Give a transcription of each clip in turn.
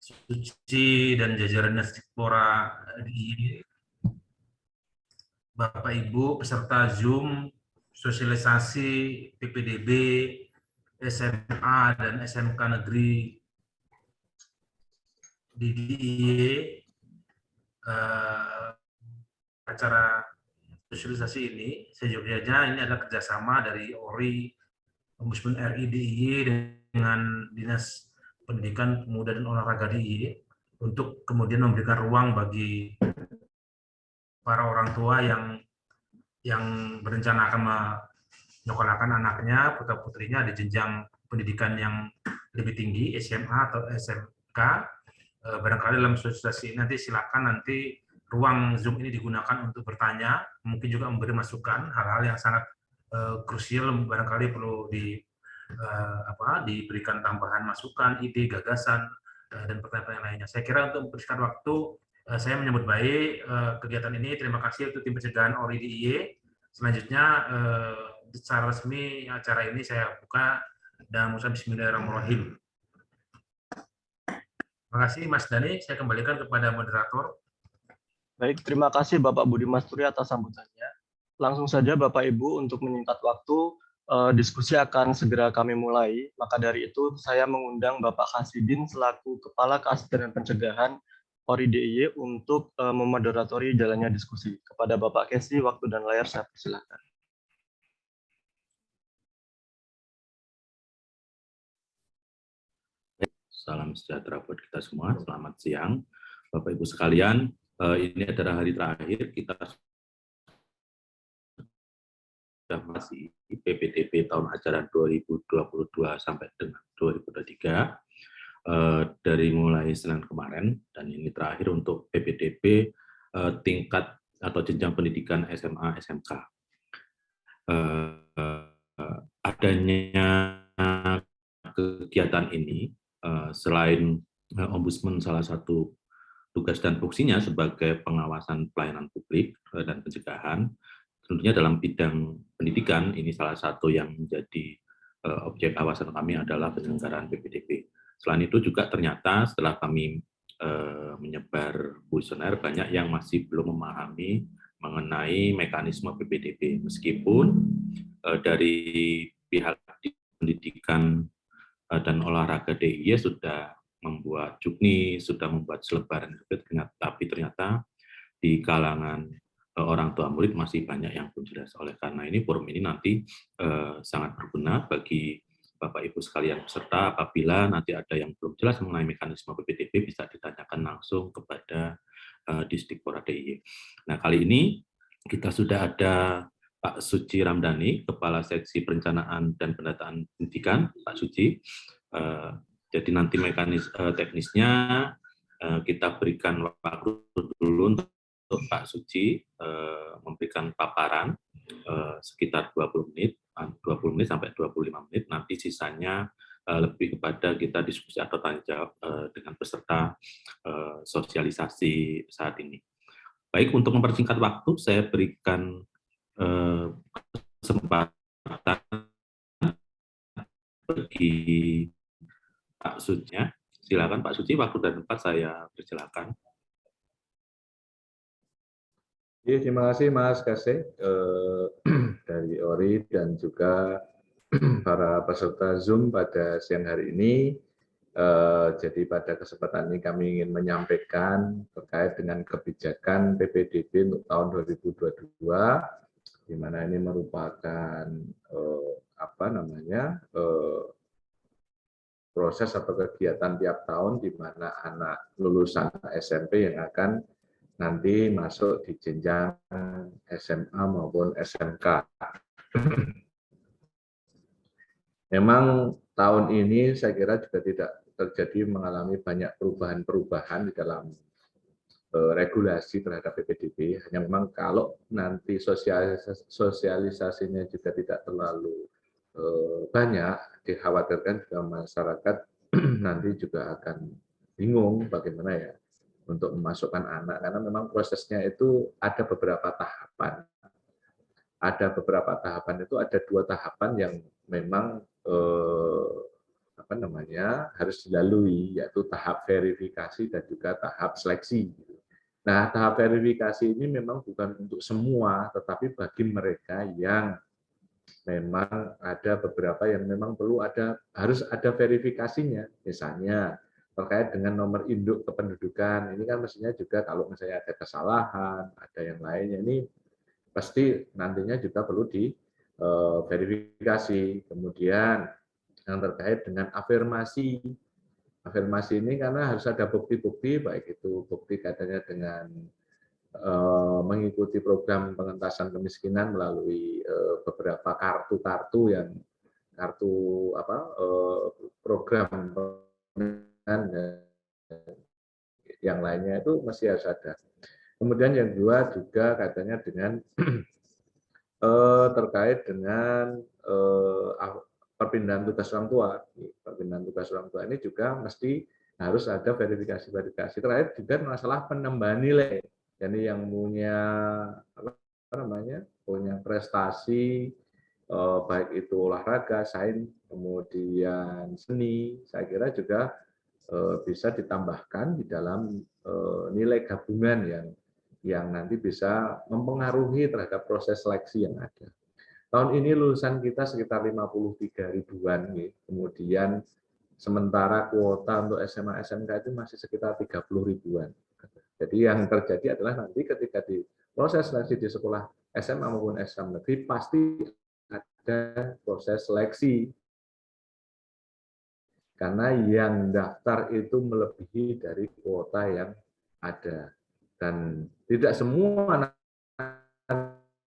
Suci dan jajaran Diaspora di Bapak Ibu peserta Zoom sosialisasi PPDB SMA dan SMK Negeri di DIY, acara sosialisasi ini sejujurnya ini adalah kerjasama dari ORI, Ombudsman RI DIY dengan Dinas Pendidikan Pemuda dan Olahraga DIY untuk kemudian memberikan ruang bagi para orang tua yang berencana akan menyekolahkan anaknya, putra putrinya di jenjang pendidikan yang lebih tinggi, SMA atau SMK. Barangkali dalam sosialisasi nanti silakan nanti ruang Zoom ini digunakan untuk bertanya, mungkin juga memberi masukan hal-hal yang sangat krusial, barangkali perlu diberikan tambahan masukan, ide, gagasan, dan pertanyaan lainnya. Saya kira untuk mempersingkat waktu, saya menyambut baik kegiatan ini. Terima kasih untuk tim pencegahan ORI DIY. Selanjutnya, secara resmi acara ini saya buka dan mengucapkan Bismillahirrahmanirrahim. Terima kasih Mas Dhani, saya kembalikan kepada moderator. Baik, terima kasih Bapak Budi Masturi atas sambutannya. Langsung saja Bapak Ibu untuk menyingkat waktu, diskusi akan segera kami mulai. Maka dari itu saya mengundang Bapak Hasidin selaku Kepala Keasdaan dan Pencegahan ORI DIY untuk memoderatori jalannya diskusi. Kepada Bapak Kesi, waktu dan layar saya persilakan. Salam sejahtera buat kita semua. Selamat siang, Bapak Ibu sekalian. Ini adalah hari terakhir kita sudah masih PPDB tahun ajaran 2022 sampai dengan 2023 dari mulai Senin kemarin, dan ini terakhir untuk PPDB tingkat atau jenjang pendidikan SMA SMK. Adanya kegiatan ini selain Ombudsman salah satu tugas dan fungsinya sebagai pengawasan pelayanan publik dan pencegahan, tentunya dalam bidang pendidikan ini salah satu yang menjadi objek awasan kami adalah penyelenggaraan PPDB. Selain itu juga ternyata setelah kami menyebar kuesioner, banyak yang masih belum memahami mengenai mekanisme PPDB, meskipun dari pihak pendidikan dan olahraga DIY sudah membuat juknis, sudah membuat selebaran, tapi ternyata di kalangan orang tua murid masih banyak yang belum jelas. Oleh karena ini forum ini nanti sangat berguna bagi Bapak Ibu sekalian peserta. Apabila nanti ada yang belum jelas mengenai mekanisme PPDB, bisa ditanyakan langsung kepada Disdikpora DIY. Nah, kali ini kita sudah ada Pak Suci Ramdhani, Kepala Seksi Perencanaan dan Pendataan Pendidikan. Pak Suci, jadi nanti teknisnya kita berikan waktu dulu untuk Pak Suci memberikan paparan sekitar 20 menit sampai 25 menit. Nanti sisanya lebih kepada kita diskusi atau tanya jawab dengan peserta sosialisasi saat ini. Baik, untuk mempersingkat waktu, saya berikan kesempatan bagi Pak Suci. Silakan Pak Suci, waktu dan tempat saya persilakan. Ya, terima kasih Mas Kasih dari ORI dan juga para peserta Zoom pada siang hari ini. Jadi pada kesempatan ini kami ingin menyampaikan terkait dengan kebijakan PPDB untuk tahun 2022, di mana ini merupakan proses atau kegiatan tiap tahun di mana anak lulusan SMP yang akan nanti masuk di jenjang SMA maupun SMK. Memang tahun ini saya kira juga tidak terjadi mengalami banyak perubahan-perubahan di dalam regulasi terhadap PPDB. Hanya memang kalau nanti sosialisasinya juga tidak terlalu banyak, dikhawatirkan juga masyarakat nanti juga akan bingung bagaimana ya untuk memasukkan anak, karena memang prosesnya itu ada beberapa tahapan. Ada beberapa tahapan itu, ada 2 tahapan yang memang harus dilalui, yaitu tahap verifikasi dan juga tahap seleksi. Nah, tahap verifikasi ini memang bukan untuk semua, tetapi bagi mereka yang memang ada beberapa yang memang harus ada verifikasinya. Misalnya terkait dengan nomor induk kependudukan, ini kan mestinya juga kalau misalnya ada kesalahan, ada yang lainnya, ini pasti nantinya juga perlu diverifikasi. Kemudian yang terkait dengan afirmasi. Afirmasi ini karena harus ada bukti-bukti, baik itu bukti katanya dengan mengikuti program pengentasan kemiskinan melalui beberapa kartu-kartu program yang lainnya itu masih harus ada. Kemudian yang kedua juga katanya dengan terkait dengan perpindahan tugas orang tua. Perpindahan tugas orang tua ini juga mesti harus ada verifikasi-verifikasi. Terakhir juga masalah penambahan nilai. Jadi yang punya prestasi baik itu olahraga, sains, kemudian seni, saya kira juga bisa ditambahkan di dalam nilai gabungan yang nanti bisa mempengaruhi terhadap proses seleksi yang ada. Tahun ini lulusan kita sekitar 53 ribuan, kemudian sementara kuota untuk SMA SMK itu masih sekitar 30 ribuan. Jadi yang terjadi adalah nanti ketika di proses seleksi di sekolah SMA maupun SMA negeri pasti ada proses seleksi. Karena yang daftar itu melebihi dari kuota yang ada. Dan tidak semua anak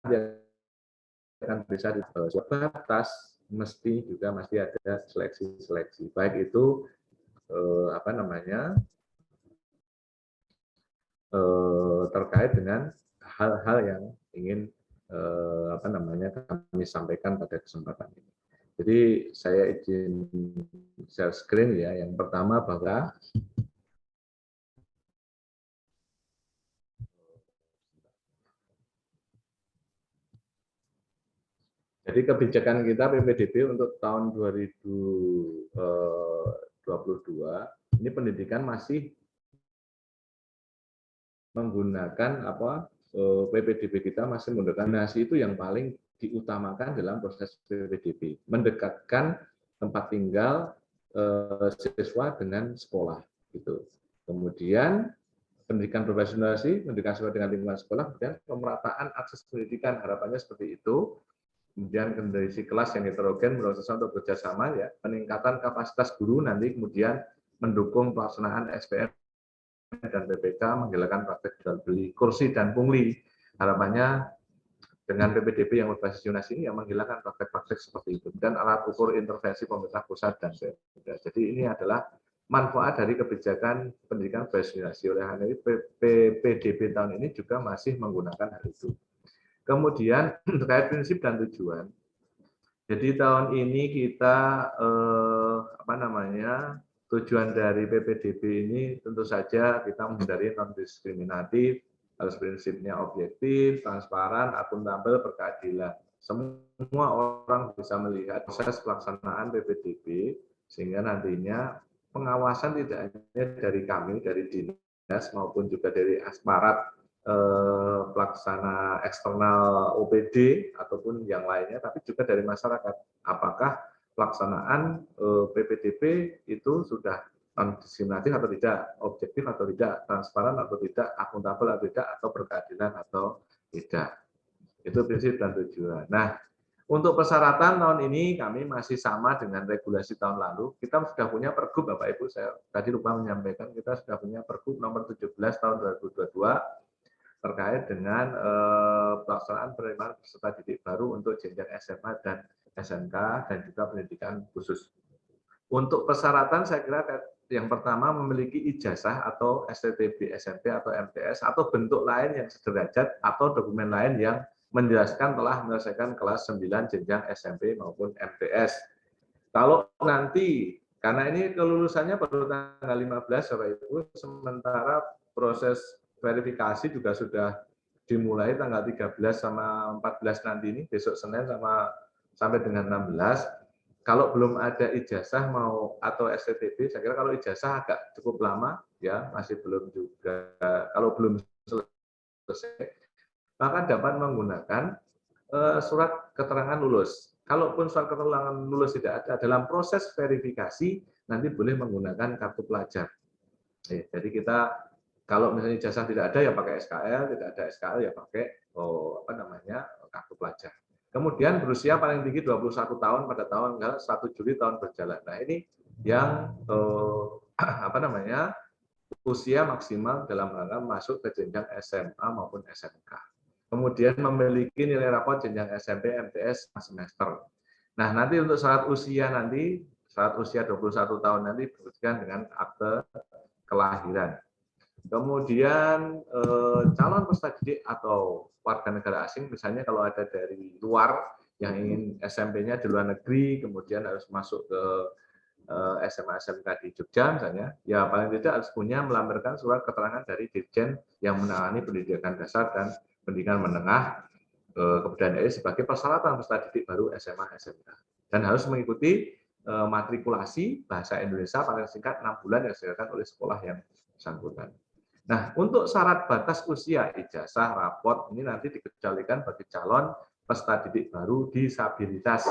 yang akan bisa batas, mesti ada seleksi. Baik itu terkait dengan hal-hal yang ingin kami sampaikan pada kesempatan ini. Jadi saya izin share screen ya. Yang pertama bahwa jadi kebijakan kita PPDB untuk tahun 2022 ini pendidikan masih menggunakan PPDB kita masih menggunakan donasi itu yang paling diutamakan dalam proses PPDB, mendekatkan tempat tinggal siswa dengan sekolah gitu. Kemudian pendidikan berbasis pendidikan sesuai dengan lingkungan sekolah, kemudian pemerataan akses pendidikan, harapannya seperti itu. Kemudian kondisi kelas yang heterogen untuk bekerjasama, ya, peningkatan kapasitas guru nanti kemudian mendukung pelaksanaan SPM dan BPK, menghilangkan praktek jual beli kursi dan pungli. Harapannya dengan PPDB yang berbasis zonasi ini yang menghilangkan praktek-praktek seperti itu. Dan alat ukur intervensi pemerintah pusat dan daerah. Jadi ini adalah manfaat dari kebijakan pendidikan berbasis zonasi. Oleh karena itu PPDB tahun ini juga masih menggunakan hal itu. Kemudian terkait prinsip dan tujuan. Jadi tahun ini kita tujuan dari PPDB ini tentu saja kita menghindari non-diskriminatif, harus prinsipnya objektif, transparan, akuntabel, berkeadilan. Semua orang bisa melihat proses pelaksanaan PPDB sehingga nantinya pengawasan tidak hanya dari kami, dari dinas maupun juga dari aparat pelaksana eksternal OPD ataupun yang lainnya, tapi juga dari masyarakat. Apakah pelaksanaan PPDB itu sudah non-diskriminatif atau tidak, objektif atau tidak, transparan atau tidak, akuntabel atau tidak, atau berkeadilan atau tidak. Itu prinsip dan tujuan. Nah, untuk persyaratan tahun ini kami masih sama dengan regulasi tahun lalu. Kita sudah punya Pergub, Bapak Ibu, saya tadi lupa menyampaikan, kita sudah punya Pergub nomor 17 tahun 2022 terkait dengan pelaksanaan penerimaan peserta didik baru untuk jenjang SMA dan SMK dan juga pendidikan khusus. Untuk persyaratan saya kira yang pertama memiliki ijazah atau STTB SMP atau MTS atau bentuk lain yang sederajat atau dokumen lain yang menjelaskan telah menyelesaikan kelas 9 jenjang SMP maupun MTS. Kalau nanti, karena ini kelulusannya baru tanggal 15 Bapak Ibu, sementara proses verifikasi juga sudah dimulai tanggal 13 sama 14 nanti ini, besok Senin sampai dengan 16. kalau belum ada ijazah mau atau STTB, saya kira kalau ijazah agak cukup lama, ya masih belum juga. Kalau belum selesai, maka dapat menggunakan surat keterangan lulus. Kalaupun surat keterangan lulus tidak ada, dalam proses verifikasi nanti boleh menggunakan kartu pelajar. Jadi kita kalau misalnya ijazah tidak ada ya pakai SKL, tidak ada SKL ya pakai kartu pelajar. Kemudian berusia paling tinggi 21 tahun pada tanggal 1 Juli tahun berjalan. Nah, ini yang usia maksimal dalam rangka masuk ke jenjang SMA maupun SMK. Kemudian memiliki nilai rapor jenjang SMP MTS semester. Nah, nanti untuk syarat usia 21 tahun nanti dibuktikan dengan akte kelahiran. Kemudian calon peserta didik atau warga negara asing, misalnya kalau ada dari luar yang ingin SMP-nya di luar negeri, kemudian harus masuk ke SMA SMK di Jogja misalnya, ya paling tidak harus punya melampirkan surat keterangan dari Dirjen yang menangani pendidikan dasar dan pendidikan menengah Kebudayaan RI sebagai persyaratan peserta didik baru SMA SMK, dan harus mengikuti matrikulasi bahasa Indonesia paling singkat 6 bulan yang disediakan oleh sekolah yang bersangkutan. Nah, untuk syarat batas usia ijazah raport ini nanti dikecualikan bagi calon peserta didik baru disabilitas.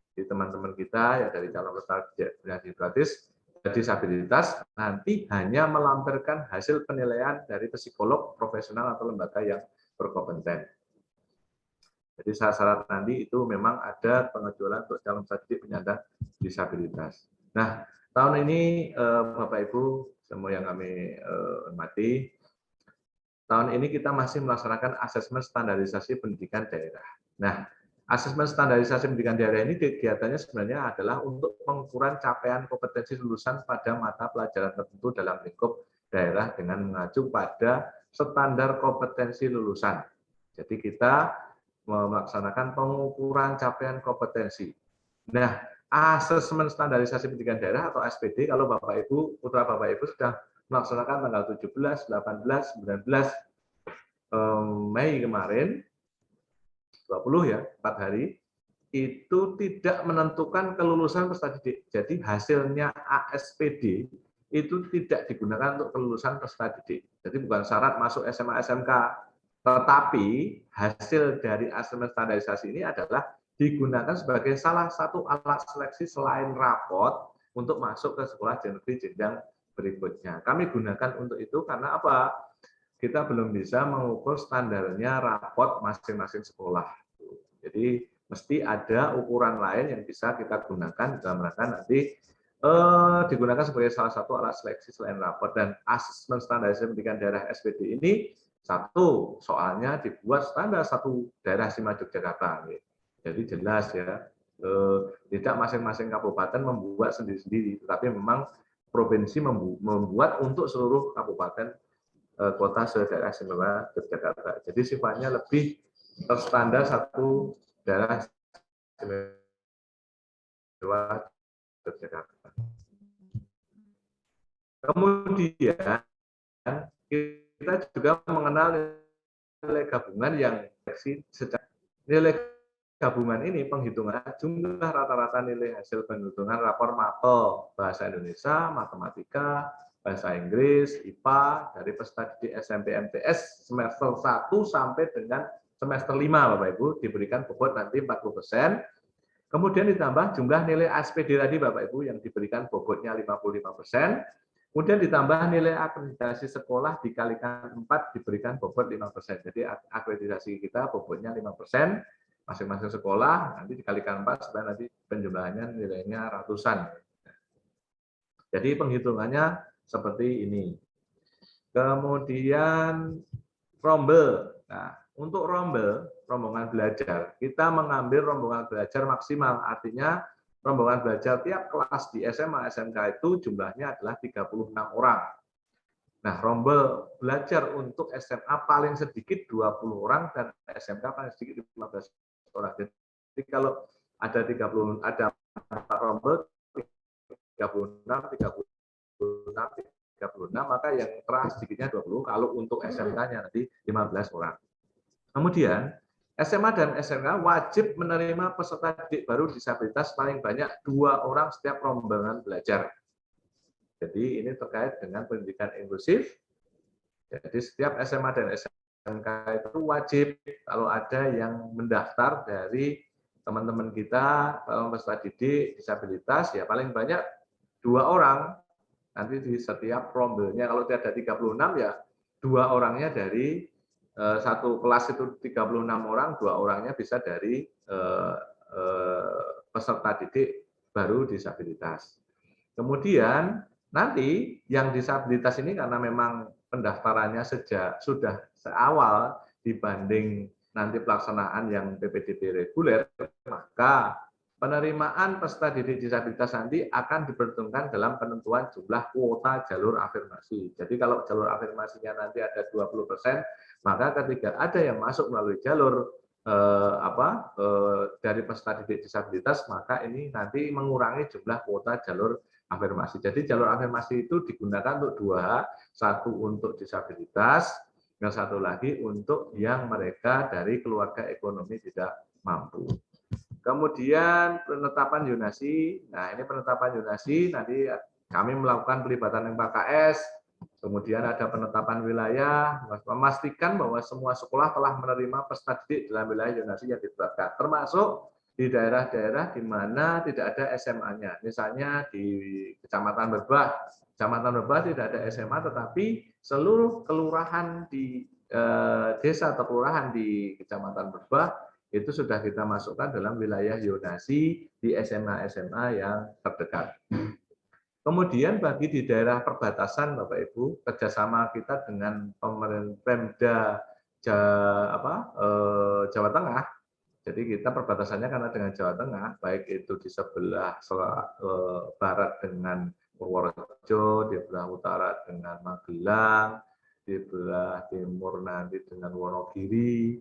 Di teman-teman kita ya dari calon peserta didik gratis disabilitas nanti hanya melampirkan hasil penilaian dari psikolog profesional atau lembaga yang berkompeten. Jadi syarat nanti itu memang ada pengecualian untuk calon peserta didik penyandang disabilitas. Nah, tahun ini Bapak Ibu semua yang kami hormati, tahun ini kita masih melaksanakan asesmen standarisasi pendidikan daerah. Nah, asesmen standarisasi pendidikan daerah ini kegiatannya sebenarnya adalah untuk pengukuran capaian kompetensi lulusan pada mata pelajaran tertentu dalam lingkup daerah dengan mengacu pada standar kompetensi lulusan. Jadi kita melaksanakan pengukuran capaian kompetensi. Nah, asesmen standarisasi pendidikan daerah atau SPD, kalau Bapak Ibu, putra Bapak Ibu sudah melaksanakan tanggal 17, 18, 19 Mei kemarin, 20 ya, 4 hari, itu tidak menentukan kelulusan peserta didik. Jadi hasilnya ASPD itu tidak digunakan untuk kelulusan peserta didik. Jadi bukan syarat masuk SMA SMK, tetapi hasil dari asesmen standarisasi ini adalah digunakan sebagai salah satu alat seleksi selain raport untuk masuk ke sekolah negeri jenjang berikutnya. Kami gunakan untuk itu karena apa? Kita belum bisa mengukur standarnya raport masing-masing sekolah. Jadi mesti ada ukuran lain yang bisa kita gunakan dalam rangka nanti digunakan sebagai salah satu alat seleksi selain raport. Dan asesmen standarisasi pendidikan daerah SPD ini satu soalnya dibuat standar satu daerah istimewa Yogyakarta. Jadi jelas ya, tidak masing-masing kabupaten membuat sendiri-sendiri, tetapi memang provinsi membuat untuk seluruh kabupaten kota se-daerah istimewa Yogyakarta. Jadi sifatnya lebih terstandar satu daerah istimewa Yogyakarta. Kemudian kita juga mengenal nilai gabungan yang secara nilai gabungan ini penghitungan jumlah rata-rata nilai hasil penghitungan rapor MAPEL bahasa Indonesia, matematika, bahasa Inggris, IPA dari peserta didik SMP MTS semester 1 sampai dengan semester 5 Bapak Ibu diberikan bobot nanti 40%. Kemudian ditambah jumlah nilai ASPD tadi Bapak Ibu yang diberikan bobotnya 55%. Kemudian ditambah nilai akreditasi sekolah dikalikan 4 diberikan bobot 5%. Jadi akreditasi kita bobotnya 5%. Masing-masing sekolah nanti dikalikan 4 supaya nanti penjumlahannya nilainya ratusan. Jadi penghitungannya seperti ini. Kemudian rombel. Nah, untuk rombel, rombongan belajar, kita mengambil rombongan belajar maksimal. Artinya rombongan belajar tiap kelas di SMA SMK itu jumlahnya adalah 36 orang. Nah, rombel belajar untuk SMA paling sedikit 20 orang dan SMK paling sedikit 15 orang. Jadi kalau ada 30 ada 4 rombel 36 maka yang keras sedikitnya 20 kalau untuk SMK-nya nanti 15 orang. Kemudian SMA dan SMK wajib menerima peserta didik baru disabilitas paling banyak 2 orang setiap rombongan belajar. Jadi ini terkait dengan pendidikan inklusif. Jadi setiap SMA dan SMK itu wajib kalau ada yang mendaftar dari teman-teman kita peserta didik disabilitas ya paling banyak 2 orang nanti di setiap rombelnya. Kalau tidak ada 36 ya 2 orangnya dari satu kelas itu 36 orang, 2 orangnya bisa dari peserta didik baru disabilitas. Kemudian nanti yang disabilitas ini karena memang pendaftarannya sudah seawal dibanding nanti pelaksanaan yang PPDB reguler, maka penerimaan peserta didik disabilitas nanti akan diperhitungkan dalam penentuan jumlah kuota jalur afirmasi. Jadi kalau jalur afirmasinya nanti ada 20%, maka ketika ada yang masuk melalui jalur dari peserta didik disabilitas, maka ini nanti mengurangi jumlah kuota jalur afirmasi. Jadi jalur afirmasi itu digunakan untuk 2, satu untuk disabilitas, yang satu lagi untuk yang mereka dari keluarga ekonomi tidak mampu. Kemudian penetapan zonasi. Nah, ini penetapan zonasi nanti kami melakukan pelibatan MKKS, kemudian ada penetapan wilayah, memastikan bahwa semua sekolah telah menerima peserta didik dalam wilayah zonasi yang ditetapkan, termasuk di daerah-daerah di mana tidak ada SMA-nya. Misalnya di Kecamatan Berbah. Kecamatan Berbah tidak ada SMA, tetapi seluruh kelurahan di desa atau kelurahan di Kecamatan Berbah itu sudah kita masukkan dalam wilayah zonasi di SMA-SMA yang terdekat. Kemudian bagi di daerah perbatasan, Bapak Ibu, kerjasama kita dengan Pemda Jawa Tengah. Jadi kita perbatasannya karena dengan Jawa Tengah, baik itu di sebelah barat dengan Purworejo, di sebelah utara dengan Magelang, di sebelah timur nanti dengan Wonogiri,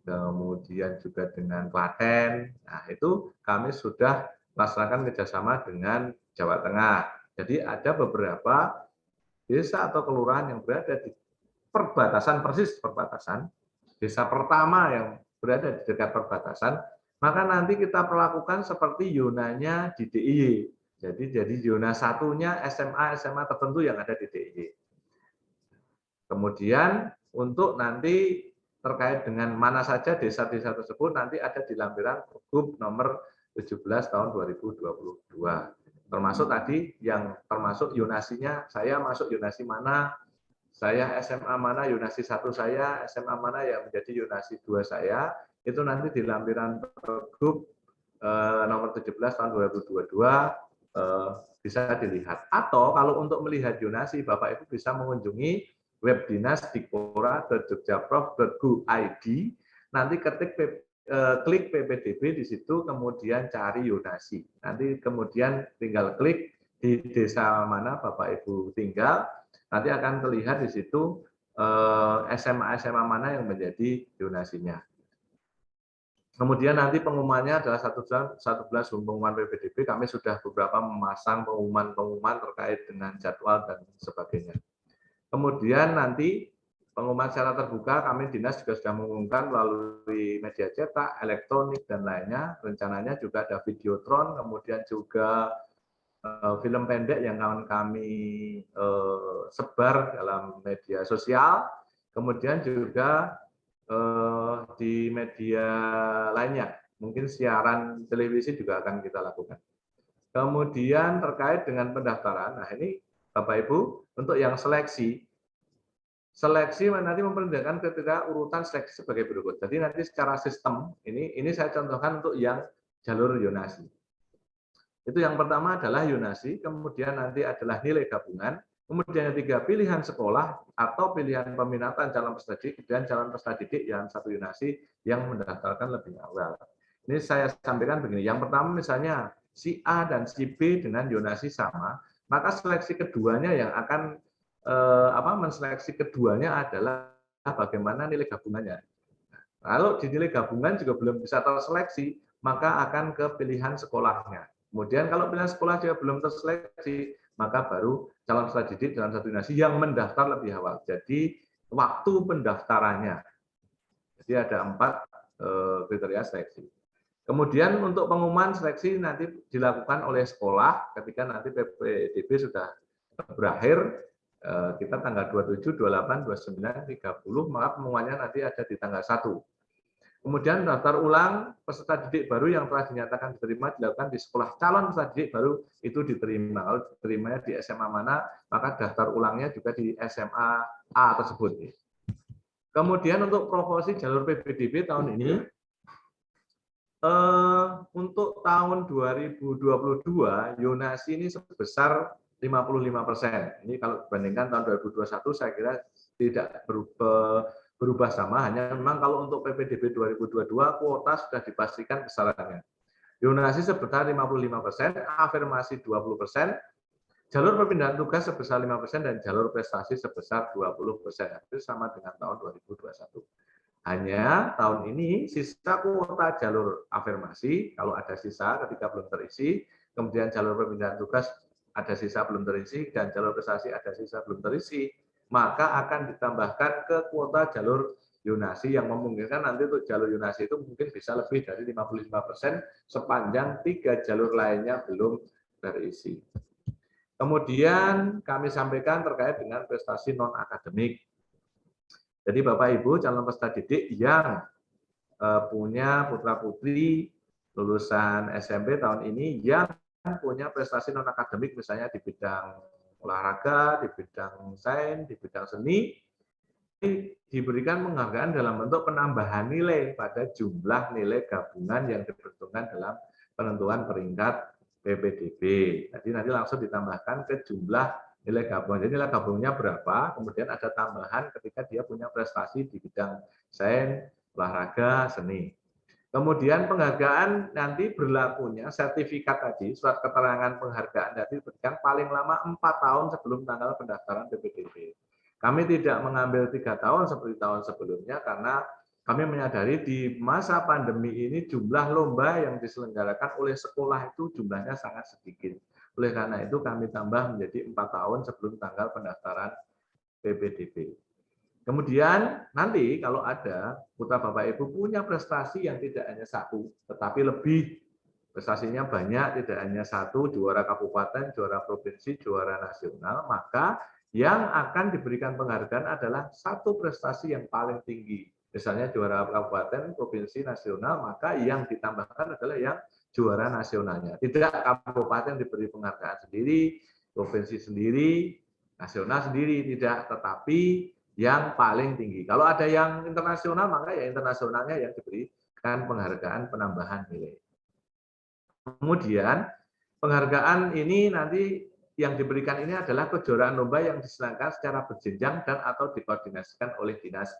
kemudian juga dengan Klaten. Nah, itu kami sudah melaksanakan kerjasama dengan Jawa Tengah. Jadi ada beberapa desa atau kelurahan yang berada di perbatasan, persis perbatasan, desa pertama yang berada di dekat perbatasan, maka nanti kita perlakukan seperti zonanya di DIY. Jadi zona satunya SMA tertentu yang ada di DIY. Kemudian untuk nanti terkait dengan mana saja desa-desa tersebut nanti ada di lampiran Pergub nomor 17 tahun 2022. Termasuk tadi yang termasuk zonasinya, saya masuk zonasi mana, saya SMA mana, zonasi 1 saya, SMA mana yang menjadi zonasi 2 saya, itu nanti di lampiran Pergub nomor 17 tahun 2022 bisa dilihat. Atau kalau untuk melihat zonasi, Bapak Ibu bisa mengunjungi web dinas dikpora.jogjaprov.go.id, nanti klik PPDB di situ, kemudian cari zonasi. Nanti kemudian tinggal klik di desa mana Bapak Ibu tinggal, nanti akan terlihat di situ SMA mana yang menjadi zonasinya. Kemudian nanti pengumumannya adalah 11 pengumuman PPDB, kami sudah beberapa memasang pengumuman terkait dengan jadwal dan sebagainya. Kemudian nanti pengumuman secara terbuka, kami dinas juga sudah mengumumkan melalui media cetak, elektronik, dan lainnya. Rencananya juga ada videotron, kemudian juga film pendek yang akan kami sebar dalam media sosial, kemudian juga di media lainnya, mungkin siaran televisi juga akan kita lakukan. Kemudian terkait dengan pendaftaran, nah ini Bapak Ibu, untuk yang seleksi nanti mempertimbangkan ketika urutan seleksi sebagai berikut. Jadi nanti secara sistem, ini saya contohkan untuk yang jalur zonasi. Itu yang pertama adalah zonasi, kemudian nanti adalah nilai gabungan, kemudian yang 3 pilihan sekolah atau pilihan peminatan calon peserta didik, dan calon peserta didik yang satu zonasi yang mendaftarkan lebih awal. Ini saya sampaikan begini, yang pertama misalnya si A dan si B dengan zonasi sama, maka seleksi keduanya yang akan menseleksi keduanya adalah bagaimana nilai gabungannya. Kalau di nilai gabungan juga belum bisa terseleksi, maka akan ke pilihan sekolahnya. Kemudian kalau pilihan sekolah juga belum terseleksi, maka baru calon peserta didik dalam satu zonasi yang mendaftar lebih awal. Jadi waktu pendaftarannya. Jadi ada 4 kriteria seleksi. Kemudian untuk pengumuman seleksi nanti dilakukan oleh sekolah ketika nanti PPDB sudah berakhir, kita tanggal 27, 28, 29, 30, maka pengumumannya nanti ada di tanggal 1. Kemudian daftar ulang peserta didik baru yang telah dinyatakan diterima dilakukan di sekolah calon peserta didik baru itu diterima. Kalau diterimanya di SMA mana, maka daftar ulangnya juga di SMA A tersebut. Kemudian untuk promosi jalur PPDB tahun ini, untuk tahun 2022 Yonasi ini sebesar 55%. Ini kalau dibandingkan tahun 2021 saya kira tidak berubah sama, hanya memang kalau untuk PPDB 2022 kuota sudah dipastikan besarannya. Yonasi sebesar 55%, afirmasi 20%, jalur perpindahan tugas sebesar 5% dan jalur prestasi sebesar 20%. Itu sama dengan tahun 2021. Hanya tahun ini sisa kuota jalur afirmasi, kalau ada sisa ketika belum terisi, kemudian jalur perpindahan tugas ada sisa belum terisi, dan jalur prestasi ada sisa belum terisi, maka akan ditambahkan ke kuota jalur Yonasi yang memungkinkan nanti untuk jalur Yonasi itu mungkin bisa lebih dari 55% sepanjang 3 jalur lainnya belum terisi. Kemudian kami sampaikan terkait dengan prestasi non-akademik. Jadi Bapak Ibu calon peserta didik yang punya putra-putri lulusan SMP tahun ini yang punya prestasi non-akademik misalnya di bidang olahraga, di bidang sains, di bidang seni, diberikan penghargaan dalam bentuk penambahan nilai pada jumlah nilai gabungan yang diperhitungkan dalam penentuan peringkat PPDB. Jadi nanti langsung ditambahkan ke jumlah nilai gabungan. Jadi nilai gabungannya berapa, kemudian ada tambahan ketika dia punya prestasi di bidang sains, olahraga, seni. Kemudian penghargaan nanti berlakunya sertifikat tadi, surat keterangan penghargaan tadi diberikan paling lama 4 tahun sebelum tanggal pendaftaran PPDB. Kami tidak mengambil 3 tahun seperti tahun sebelumnya karena kami menyadari di masa pandemi ini jumlah lomba yang diselenggarakan oleh sekolah itu jumlahnya sangat sedikit. Oleh karena itu kami tambah menjadi 4 tahun sebelum tanggal pendaftaran PPDB. Kemudian nanti kalau ada putra Bapak Ibu punya prestasi yang tidak hanya satu, tetapi lebih prestasinya banyak, tidak hanya satu, juara kabupaten, juara provinsi, juara nasional, maka yang akan diberikan penghargaan adalah satu prestasi yang paling tinggi. Misalnya juara kabupaten, provinsi, nasional, maka yang ditambahkan adalah yang juara nasionalnya. Tidak kabupaten diberi penghargaan sendiri, provinsi sendiri, nasional sendiri, tidak, tetapi yang paling tinggi. Kalau ada yang internasional, maka ya internasionalnya yang diberikan penghargaan penambahan nilai. Kemudian penghargaan ini nanti yang diberikan ini adalah kejuaraan lomba yang diselenggarakan secara berjenjang dan atau dikoordinasikan oleh dinas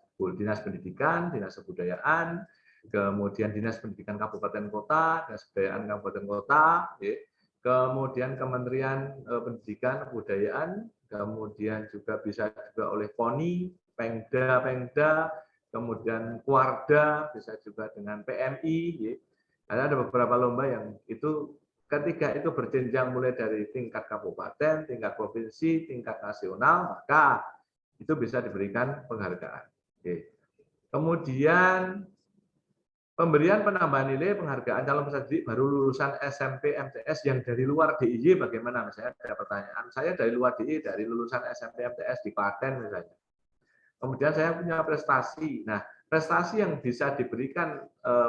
pendidikan, dinas kebudayaan, kemudian dinas pendidikan kabupaten kota, dinas kebudayaan kabupaten kota, kemudian Kementerian Pendidikan Kebudayaan, kemudian juga bisa juga oleh KONI, Pengda, kemudian Kuarda, bisa juga dengan PMI. Ada beberapa lomba yang itu ketika itu berjenjang mulai dari tingkat kabupaten, tingkat provinsi, tingkat nasional, maka itu bisa diberikan penghargaan. Kemudian pemberian penambahan nilai penghargaan calon peserta didik baru lulusan SMP MTS yang dari luar DIY bagaimana? Misalnya ada pertanyaan, saya dari luar DIY, dari lulusan SMP MTS di Klaten misalnya. Kemudian saya punya prestasi. Nah, prestasi yang bisa diberikan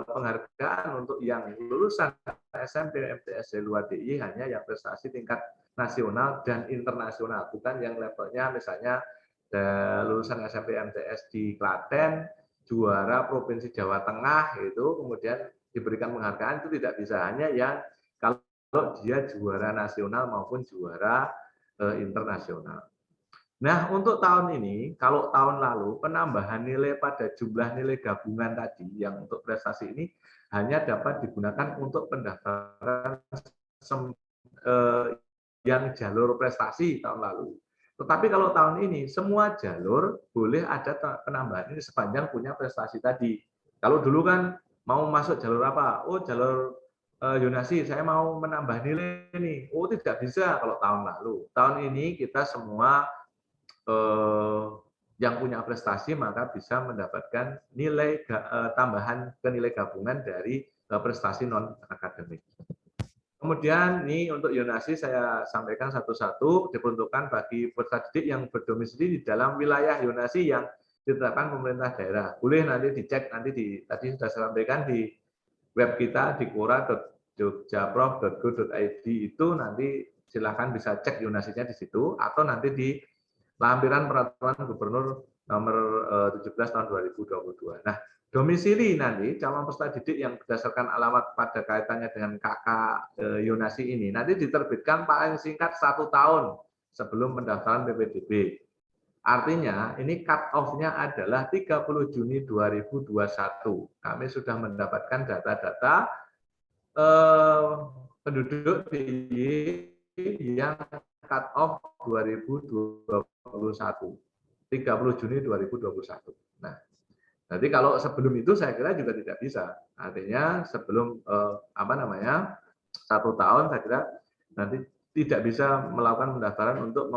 penghargaan untuk yang lulusan SMP MTS dari luar DIY hanya yang prestasi tingkat nasional dan internasional, bukan yang levelnya misalnya lulusan SMP MTS di Klaten, juara Provinsi Jawa Tengah itu kemudian diberikan penghargaan itu tidak bisa, hanya yang kalau dia juara nasional maupun juara internasional. Nah, untuk tahun ini, kalau tahun lalu penambahan nilai pada jumlah nilai gabungan tadi yang untuk prestasi ini hanya dapat digunakan untuk pendaftaran yang jalur prestasi tahun lalu. Tetapi kalau tahun ini semua jalur boleh ada penambahan ini sepanjang punya prestasi tadi. Kalau dulu kan mau masuk jalur apa? Oh, jalur Yonasi, saya mau menambah nilai nih. Oh, tidak bisa kalau tahun lalu. Tahun ini kita semua yang punya prestasi maka bisa mendapatkan nilai tambahan ke nilai gabungan dari prestasi non akademik. Kemudian ini untuk yonasi saya sampaikan satu-satu, diperuntukkan bagi peserta didik yang berdomisili di dalam wilayah yonasi yang ditetapkan pemerintah daerah. Boleh nanti dicek, nanti tadi sudah saya sampaikan di web kita di kora.jogjaprof.go.id itu nanti silakan bisa cek yonasinya di situ, atau nanti di lampiran peraturan gubernur nomor 17 tahun 2022. Nah, domisili nanti calon peserta didik yang berdasarkan alamat pada kaitannya dengan KK Yonasi ini nanti diterbitkan paling singkat 1 tahun sebelum pendaftaran PPDB. Artinya ini cut off-nya adalah 30 Juni 2021. Kami sudah mendapatkan data-data penduduk DIY yang cut off 2021. 30 Juni 2021. Nah, nanti kalau sebelum itu saya kira juga tidak bisa. Artinya sebelum 1 tahun saya kira nanti tidak bisa melakukan pendaftaran untuk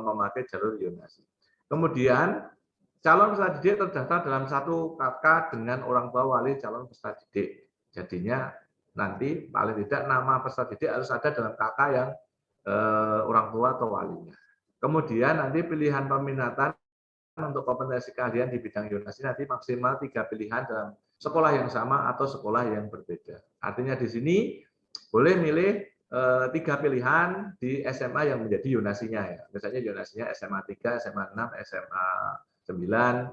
memakai jalur yonasi. Kemudian calon peserta didik terdaftar dalam satu KK dengan orang tua wali calon peserta didik. Jadinya nanti paling tidak nama peserta didik harus ada dalam KK yang orang tua atau walinya. Kemudian nanti pilihan peminatan untuk kompetensi keahlian di bidang yonasi nanti maksimal 3 pilihan dalam sekolah yang sama atau sekolah yang berbeda. Artinya di sini boleh milih 3 pilihan di SMA yang menjadi yonasinya ya. Misalnya yonasinya SMA 3, SMA 6, SMA 9.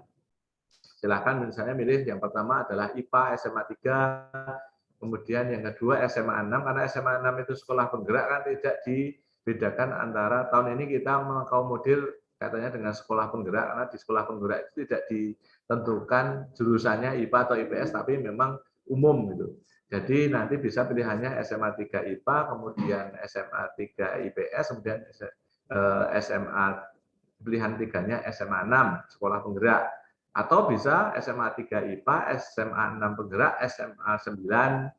Silahkan misalnya milih yang pertama adalah IPA SMA 3, kemudian yang kedua SMA 6, karena SMA 6 itu sekolah penggerak kan tidak dibedakan antara tahun ini kita mengakomodir katanya dengan sekolah penggerak, karena di sekolah penggerak itu tidak ditentukan jurusannya IPA atau IPS, tapi memang umum gitu. Jadi nanti bisa pilihannya SMA 3 IPA, kemudian SMA 3 IPS, kemudian SMA pilihan 3-nya SMA 6 sekolah penggerak. Atau bisa SMA 3 IPA, SMA 6 penggerak, SMA 9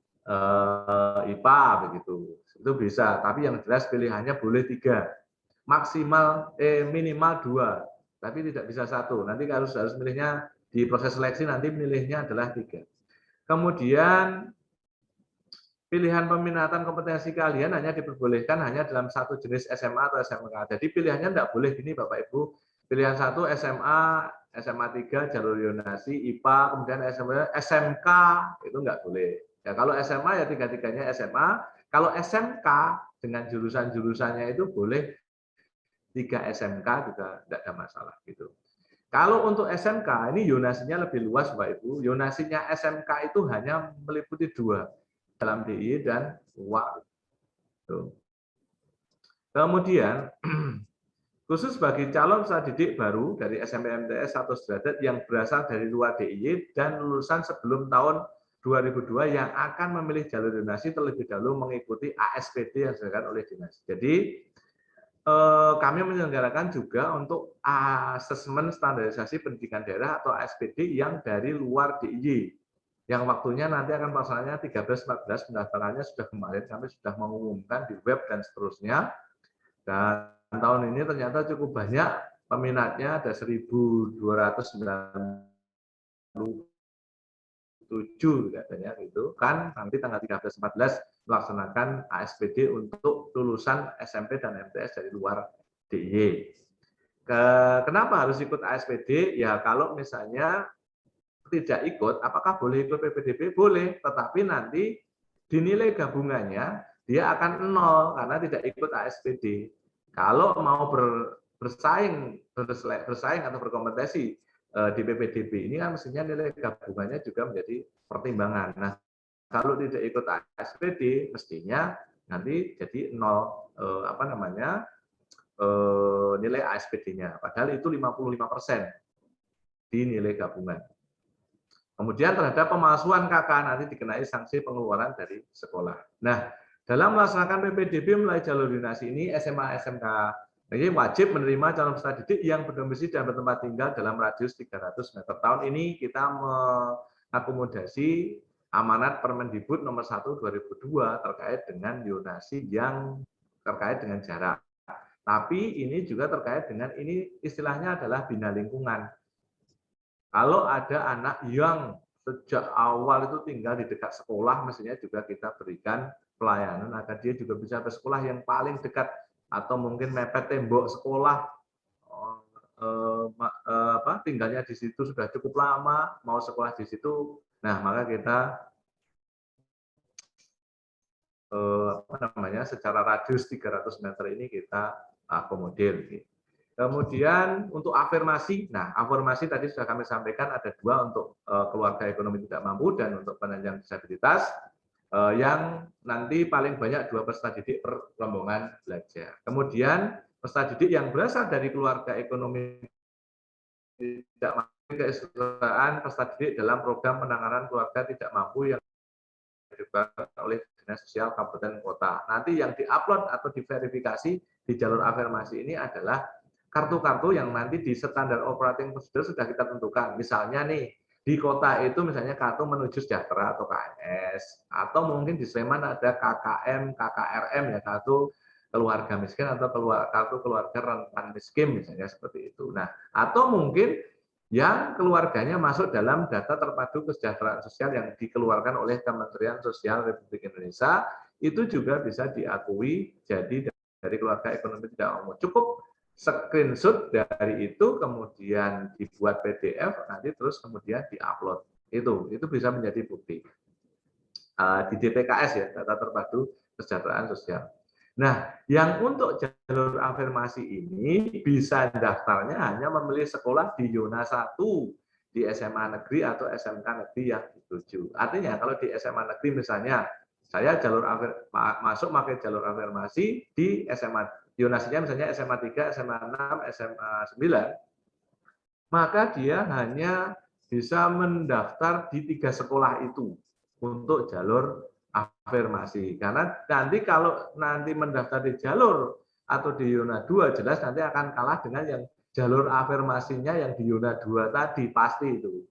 IPA begitu. Itu bisa, tapi yang jelas pilihannya boleh 3. Maksimal minimal 2, tapi tidak bisa 1. Nanti harus milihnya di proses seleksi, nanti milihnya adalah 3. Kemudian pilihan peminatan kompetensi keahlian hanya diperbolehkan hanya dalam satu jenis SMA atau SMK. Jadi pilihannya tidak boleh gini Bapak Ibu. Pilihan 1 SMA, SMA 3 jalur yonasi, IPA, kemudian SMK itu enggak boleh. Ya kalau SMA ya 3-3-nya SMA. Kalau SMK dengan jurusan-jurusannya itu boleh 3 SMK juga tidak ada masalah gitu. Kalau untuk SMK ini yonasinya lebih luas Bapak Ibu. Yonasinya SMK itu hanya meliputi 2 dalam DIY dan UAK. Kemudian khusus bagi calon peserta didik baru dari SMP MTS 1 derajat yang berasal dari luar DIY dan lulusan sebelum tahun 2002 yang akan memilih jalur yonasi terlebih dahulu mengikuti ASPD yang disediakan oleh dinas. Jadi kami menyelenggarakan juga untuk asesmen standarisasi pendidikan daerah atau ASPD yang dari luar DIY. Yang waktunya nanti akan pelaksanaannya 13-14, pendaftarannya sudah kemarin, kami sudah mengumumkan di web dan seterusnya. Dan tahun ini ternyata cukup banyak peminatnya, ada 1.297 katanya gitu. Kan nanti tanggal 13-14 melaksanakan ASPD untuk lulusan SMP dan MTS dari luar DIY. Kenapa harus ikut ASPD? Ya kalau misalnya tidak ikut, apakah boleh ikut PPDB? Boleh, tetapi nanti dinilai gabungannya dia akan 0 karena tidak ikut ASPD. Kalau mau bersaing atau berkompetisi di PPDB ini kan mestinya nilai gabungannya juga menjadi pertimbangan. Nah, kalau tidak ikut ASPD mestinya nanti jadi 0 nilai ASPD-nya. Padahal itu 55% di nilai gabungan. Kemudian terhadap pemalsuan KK nanti dikenai sanksi pengeluaran dari sekolah. Nah, dalam melaksanakan PPDB melalui jalur yonasi ini SMA SMK ini wajib menerima calon peserta didik yang berdomisili dan bertempat tinggal dalam radius 300 meter. Tahun ini kita mengakomodasi amanat Permendikbud nomor 1 2002 terkait dengan yonasi yang terkait dengan jarak. Tapi ini juga terkait dengan ini istilahnya adalah bina lingkungan. Kalau ada anak yang sejak awal itu tinggal di dekat sekolah, mestinya juga kita berikan pelayanan agar dia juga bisa bersekolah yang paling dekat, atau mungkin mepet tembok sekolah, tinggalnya di situ sudah cukup lama, mau sekolah di situ. Nah, maka kita secara radius 300 meter ini kita akomodir. Kemudian untuk afirmasi, nah afirmasi tadi sudah kami sampaikan ada 2 untuk keluarga ekonomi tidak mampu dan untuk penyandang disabilitas, yang nanti paling banyak 2 peserta didik per rombongan belajar. Kemudian peserta didik yang berasal dari keluarga ekonomi tidak mampu, keikutsertaan peserta didik dalam program penanganan keluarga tidak mampu yang diberikan oleh Dinas Sosial Kabupaten Kota. Nanti yang diupload atau diverifikasi di jalur afirmasi ini adalah kartu-kartu yang nanti di standar operating procedure sudah kita tentukan. Misalnya nih, di kota itu misalnya kartu menuju sejahtera atau KMS, atau mungkin di Sleman ada KKM, KKRM ya, kartu keluarga miskin atau kartu keluarga rentan miskin misalnya seperti itu. Nah, atau mungkin yang keluarganya masuk dalam data terpadu kesejahteraan sosial yang dikeluarkan oleh Kementerian Sosial Republik Indonesia, itu juga bisa diakui jadi dari keluarga ekonomi tidak mampu. Cukup screenshot dari itu, kemudian dibuat PDF, nanti terus kemudian diupload. Itu bisa menjadi bukti. Di DPKS ya, data terpadu kesejahteraan sosial. Nah, yang untuk jalur afirmasi ini bisa daftarnya hanya memilih sekolah di zona 1 di SMA negeri atau SMK negeri yang dituju. Artinya kalau di SMA negeri misalnya saya masuk pakai jalur afirmasi di SMA, zonasinya misalnya SMA 3, SMA 6, SMA 9, maka dia hanya bisa mendaftar di 3 sekolah itu untuk jalur afirmasi. Karena nanti kalau nanti mendaftar di jalur atau di zona 2, jelas nanti akan kalah dengan yang jalur afirmasinya yang di zona 2 tadi, pasti itu.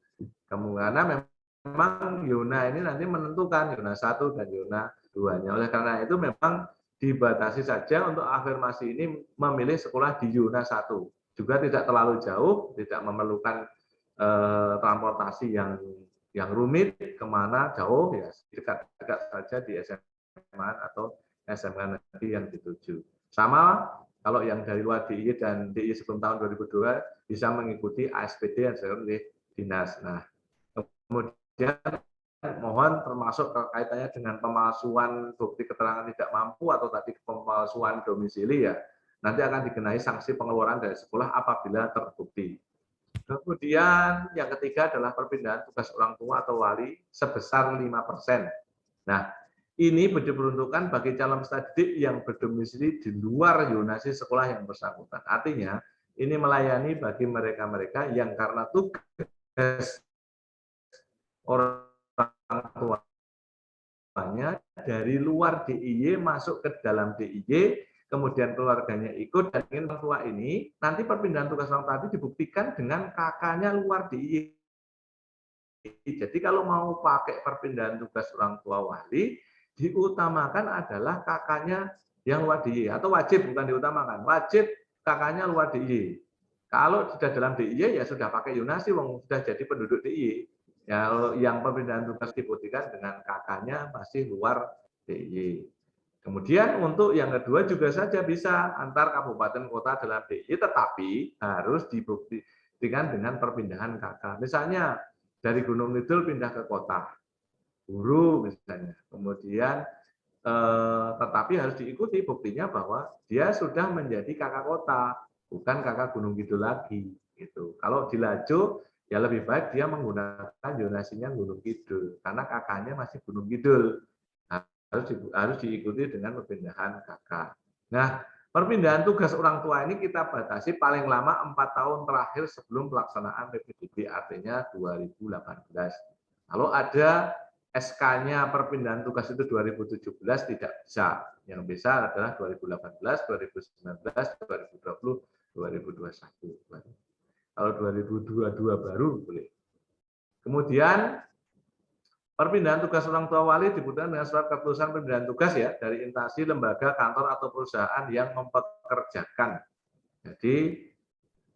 Karena memang zona ini nanti menentukan zona 1 dan zona 2-nya. Oleh karena itu memang dibatasi saja untuk afirmasi ini memilih sekolah di zona 1. Juga tidak terlalu jauh, tidak memerlukan transportasi yang rumit kemana jauh, ya dekat-dekat saja di SMA atau SMK negeri yang dituju. Sama kalau yang dari luar DIY dan DIY sebelum tahun 2002 bisa mengikuti ASPD yang dilakukan oleh dinas. Nah, kemudian mohon termasuk kaitannya dengan pemalsuan bukti keterangan tidak mampu atau tadi pemalsuan domisili ya, nanti akan dikenai sanksi pengeluaran dari sekolah apabila terbukti. Kemudian yang ketiga adalah perpindahan tugas orang tua atau wali sebesar 5%. Nah, ini diperuntukkan bagi calon peserta didik yang berdomisili di luar zonasi sekolah yang bersangkutan. Artinya, ini melayani bagi mereka-mereka yang karena tugas orang tuanya dari luar DIY masuk ke dalam DIY, kemudian keluarganya ikut, dan ingin orang tua ini, nanti perpindahan tugas orang tua tadi dibuktikan dengan kakaknya luar DIY. Jadi kalau mau pakai perpindahan tugas orang tua wali, diutamakan adalah kakaknya yang luar DIY, atau wajib, bukan diutamakan, wajib kakaknya luar DIY. Kalau sudah dalam DIY, ya sudah pakai zonasi, sudah jadi penduduk DIY. Ya, yang perpindahan tugas dibuktikan dengan kakaknya masih luar DIY. Kemudian untuk yang kedua juga saja bisa antar kabupaten kota dalam DIY, tetapi harus dibuktikan dengan perpindahan kakak. Misalnya dari Gunung Kidul pindah ke kota, Guru misalnya. Kemudian tetapi harus diikuti buktinya bahwa dia sudah menjadi kakak kota, bukan kakak Gunung Kidul lagi. Gitu. Kalau di Lajo, ya lebih baik dia menggunakan zonasinya Gunung Kidul, karena kakaknya masih Gunung Kidul. Harus diikuti dengan perpindahan kakak. Nah, perpindahan tugas orang tua ini kita batasi paling lama 4 tahun terakhir sebelum pelaksanaan PPDB, artinya 2018. Kalau ada SK-nya perpindahan tugas itu 2017 tidak bisa. Yang bisa adalah 2018, 2019, 2020, 2021. Kalau 2022 baru boleh. Kemudian Perpindahan tugas orang tua wali dibutuhkan dengan surat keputusan perpindahan tugas ya dari instansi, lembaga, kantor atau perusahaan yang mempekerjakan. Jadi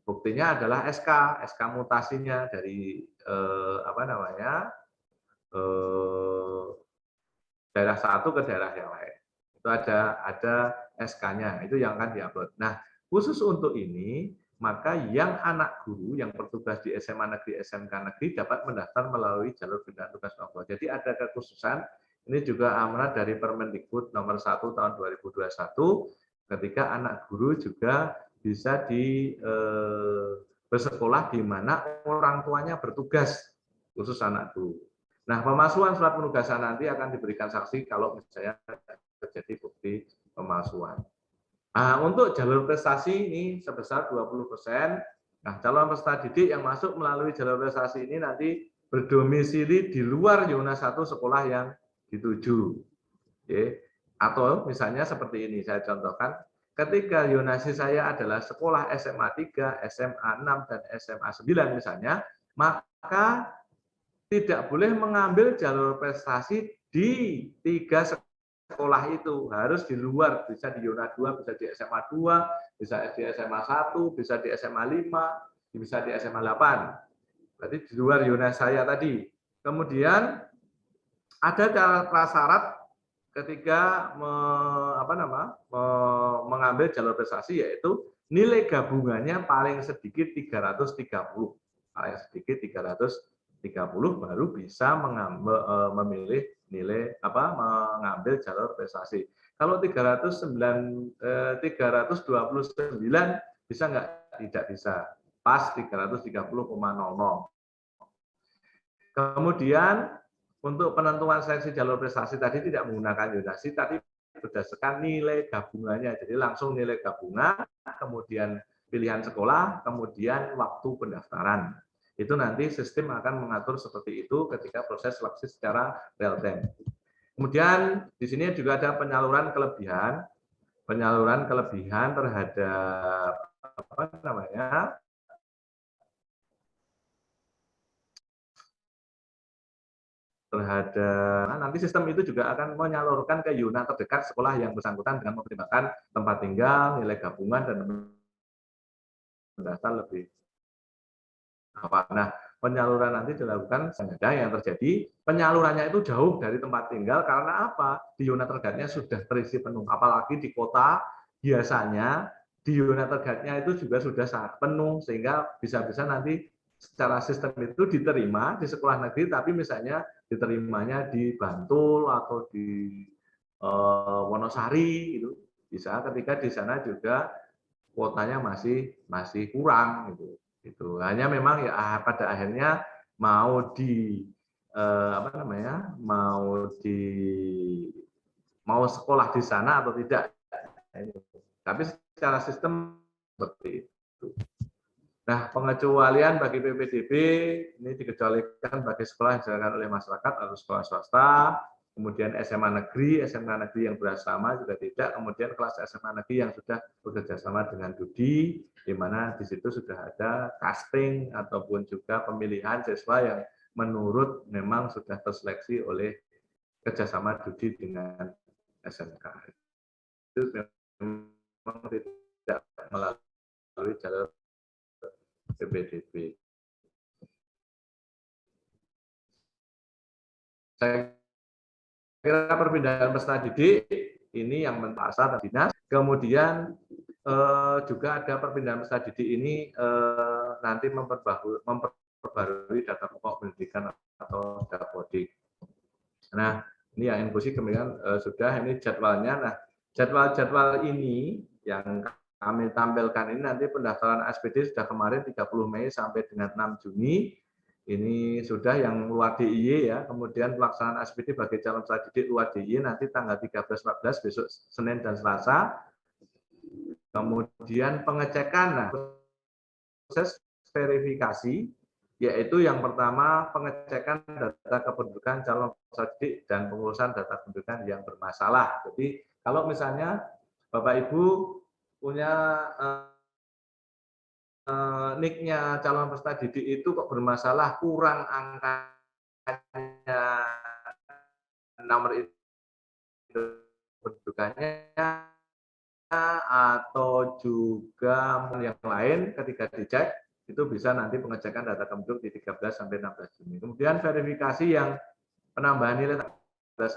buktinya adalah SK mutasinya dari daerah satu ke daerah yang lain. Itu ada SK-nya, itu yang akan diupload. Nah, khusus untuk ini, maka yang anak guru yang bertugas di SMA negeri, SMK negeri dapat mendaftar melalui jalur pindahan tugas orang tua. Jadi ada kekhususan, ini juga amanat dari Permendikbud nomor 1 tahun 2021, ketika anak guru juga bisa bersekolah di mana orang tuanya bertugas, khusus anak guru. Nah, pemalsuan surat penugasan nanti akan diberikan saksi kalau misalnya terjadi bukti pemalsuan. Nah, untuk jalur prestasi ini sebesar 20%. Nah, calon peserta didik yang masuk melalui jalur prestasi ini nanti berdomisili di luar zona 1 sekolah yang dituju. Oke. Atau misalnya seperti ini, saya contohkan, ketika zonasi saya adalah sekolah SMA 3, SMA 6, dan SMA 9 misalnya, maka tidak boleh mengambil jalur prestasi di 3 sekolah itu, harus di luar, bisa di zona 2, bisa di SMA 2, bisa di SMA 1, bisa di SMA 5, bisa di SMA 8. Berarti di luar zona saya tadi. Kemudian ada prasyarat ketika mengambil jalur prestasi, yaitu nilai gabungannya paling sedikit 330. Paling sedikit 330 baru bisa memilih mengambil jalur prestasi. Kalau 329 bisa nggak? Tidak bisa. Pas 330,00. Kemudian untuk penentuan seleksi jalur prestasi tadi tidak menggunakan zonasi, tapi berdasarkan nilai gabungannya. Jadi langsung nilai gabungan, kemudian pilihan sekolah, kemudian waktu pendaftaran. Itu nanti sistem akan mengatur seperti itu ketika proses seleksi secara real time. Kemudian di sini juga ada penyaluran kelebihan terhadap nanti sistem itu juga akan menyalurkan ke zona terdekat sekolah yang bersangkutan dengan mempertimbangkan tempat tinggal, nilai gabungan, dan mendaftar lebih apa. Nah, penyaluran nanti dilakukan sengaja yang terjadi penyalurannya itu jauh dari tempat tinggal karena apa? Di zona terdegatnya sudah terisi penuh. Apalagi di kota biasanya di zona terdegatnya itu juga sudah sangat penuh sehingga bisa-bisa nanti secara sistem itu diterima di sekolah negeri, tapi misalnya diterimanya di Bantul atau di Wonosari itu bisa, ketika di sana juga kuotanya masih kurang gitu. Itu hanya memang ya pada akhirnya mau mau sekolah di sana atau tidak. Tapi secara sistem seperti itu. Nah, pengecualian bagi PPDB ini dikecualikan bagi sekolah yang dijalankan oleh masyarakat atau sekolah swasta, kemudian SMA negeri, SMK negeri yang berasrama juga tidak, kemudian kelas SMA negeri yang sudah bekerja sama dengan DUDI, di mana di situ sudah ada casting ataupun juga pemilihan siswa yang menurut memang sudah terseleksi oleh kerjasama DUDI dengan SMK. Itu memang tidak melalui jalur PPDB. Saya kira perpindahan peserta didik ini yang menpasar dinas. Kemudian juga ada perpindahan peserta didik ini nanti memperbarui data pokok pendidikan atau Dapodik. Nah, ini yang inklusi kemudian sudah ini jadwalnya. Nah, jadwal ini yang kami tampilkan ini nanti pendaftaran SPD sudah kemarin 30 Mei sampai dengan 6 Juni. Ini sudah yang luar DIY ya. Kemudian pelaksanaan SPD bagi calon peserta didik luar DIY nanti tanggal 13-14 besok Senin dan Selasa. Kemudian pengecekan, proses verifikasi, yaitu yang pertama pengecekan data kependudukan calon peserta didik dan pengurusan data kependudukan yang bermasalah. Jadi kalau misalnya Bapak Ibu punya nick-nya calon peserta didik itu kok bermasalah, kurang angkanya nomor kependudukannya atau juga yang lain ketika dicek itu bisa nanti pengecekan data kependudukan di 13 sampai 16 Juni. Kemudian verifikasi yang penambahan nilai 16,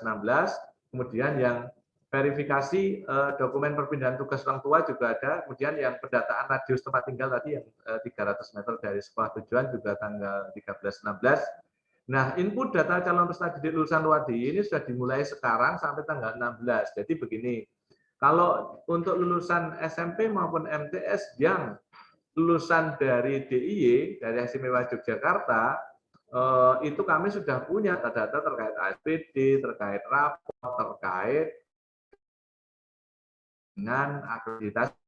kemudian yang verifikasi dokumen perpindahan tugas orang tua juga ada, kemudian yang pendataan radius tempat tinggal tadi yang 300 meter dari sekolah tujuan juga tanggal 13-16. Nah, input data calon peserta didik lulusan luar DIY ini sudah dimulai sekarang sampai tanggal 16. Jadi begini, kalau untuk lulusan SMP maupun MTS yang lulusan dari DIY, dari Istimewa Yogyakarta, itu kami sudah punya data-data terkait ASPD, terkait rapor, terkait dengan akreditasi.